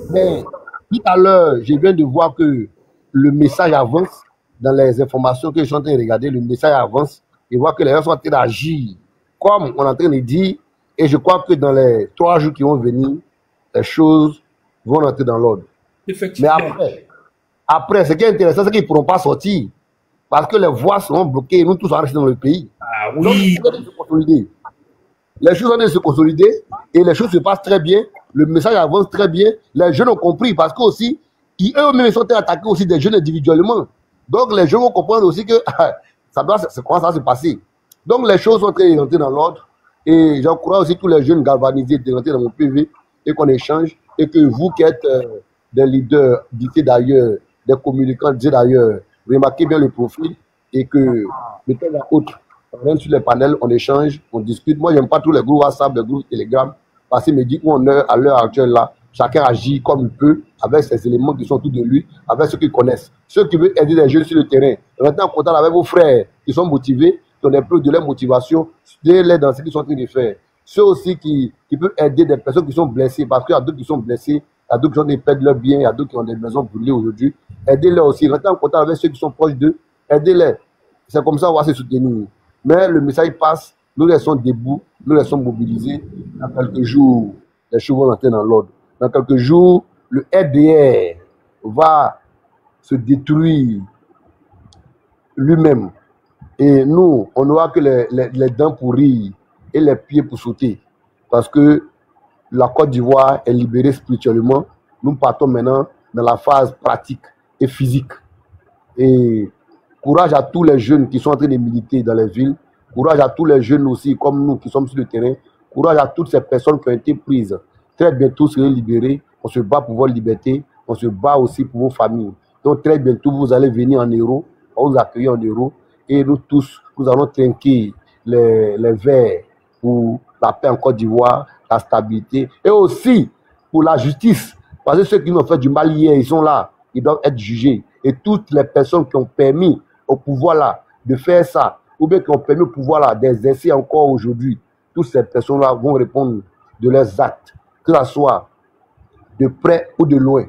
Mais tout à l'heure, je viens de voir que le message avance dans les informations que je suis en train de regarder. Le message avance et voir que les gens sont en train d'agir comme on est en train de dire. Et je crois que dans les 3 jours qui vont venir, les choses vont entrer dans l'ordre. Mais après, ce qui est intéressant, c'est qu'ils ne pourront pas sortir parce que les voies seront bloquées et nous tous rester dans le pays. Ah oui. Donc, les choses sont se consolider. Les choses sont en train de se consolider et les choses se passent très bien. Le message avance très bien. Les jeunes ont compris parce que aussi, eux-mêmes sont attaqués aussi des jeunes individuellement. Donc les jeunes vont comprendre aussi que ça commence à se passer. Donc les choses sont en train de rentrer dans l'ordre. Et j'encourage aussi tous les jeunes galvanisés de rentrer dans mon PV et qu'on échange. Et que vous qui êtes des leaders d'ici d'ailleurs, des communicants d'ici d'ailleurs, remarquez bien le profil et que de temps à autre, on rentre sur les panels, on échange, on discute. Moi, j'aime pas tous les groupes WhatsApp, les groupes Telegram. Parce qu'il me dit qu'on est à l'heure actuelle là, chacun agit comme il peut, avec ses éléments qui sont autour de lui, avec ceux qu'ils connaissent. Ceux qui veulent aider les jeunes sur le terrain, restez en contact avec vos frères qui sont motivés, qui ont des preuves de leur motivation, aidez-les dans ce qu'ils sont en train de faire. Ceux aussi qui peuvent aider des personnes qui sont blessées, parce qu'il y a d'autres qui sont blessés, il y a d'autres qui ont des perdent leur bien, il y a d'autres qui ont des maisons brûlées aujourd'hui. Aidez-les aussi, restez en contact avec ceux qui sont proches d'eux, aidez-les. C'est comme ça qu'on va se soutenir. Mais le message passe. Nous restons debout, nous restons mobilisés. Dans quelques jours, les choses vont entrer dans l'ordre. Dans quelques jours, le RDR va se détruire lui-même. Et nous, on n'aura que les dents pour rire et les pieds pour sauter. Parce que la Côte d'Ivoire est libérée spirituellement. Nous partons maintenant dans la phase pratique et physique. Et courage à tous les jeunes qui sont en train de militer dans les villes. Courage à tous les jeunes aussi, comme nous qui sommes sur le terrain. Courage à toutes ces personnes qui ont été prises. Très bientôt, serez libérés. On se bat pour votre liberté. On se bat aussi pour vos familles. Donc, très bientôt, vous allez venir en héros. On va vous accueillir en héros. Et nous tous, nous allons trinquer les verres pour la paix en Côte d'Ivoire, la stabilité. Et aussi pour la justice. Parce que ceux qui nous ont fait du mal hier, ils sont là. Ils doivent être jugés. Et toutes les personnes qui ont permis au pouvoir là de faire ça, ou bien qui ont permis au pouvoir là d'exercer encore aujourd'hui, toutes ces personnes-là vont répondre de leurs actes, que ce soit de près ou de loin,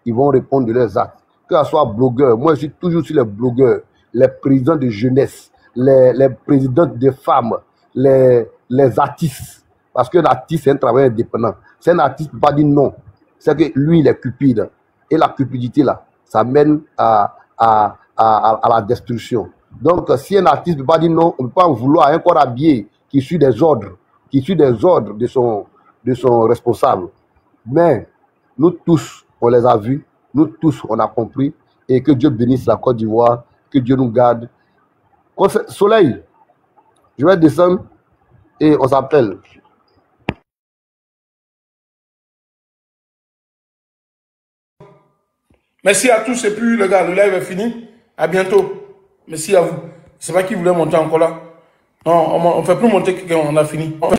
ils vont répondre de leurs actes. Que ce soit blogueurs, moi je suis toujours sur les blogueurs, les présidents de jeunesse, les présidents de femmes, les artistes, parce qu'un artiste c'est un travail indépendant. C'est un artiste qui ne peut pas dire non, c'est que lui il est cupide, et la cupidité là, ça mène à la destruction. Donc, si un artiste ne peut pas dire non, on ne peut pas en vouloir à un corps habillé qui suit des ordres, de son responsable. Mais nous tous, on les a vus, nous tous, on a compris, et que Dieu bénisse la Côte d'Ivoire, que Dieu nous garde. Soleil, je vais descendre et on s'appelle. Merci à tous et puis les gars, le live est fini. À bientôt. Merci à vous. C'est pas qui voulait monter encore là. Non, on ne fait plus monter quelqu'un, on a fini.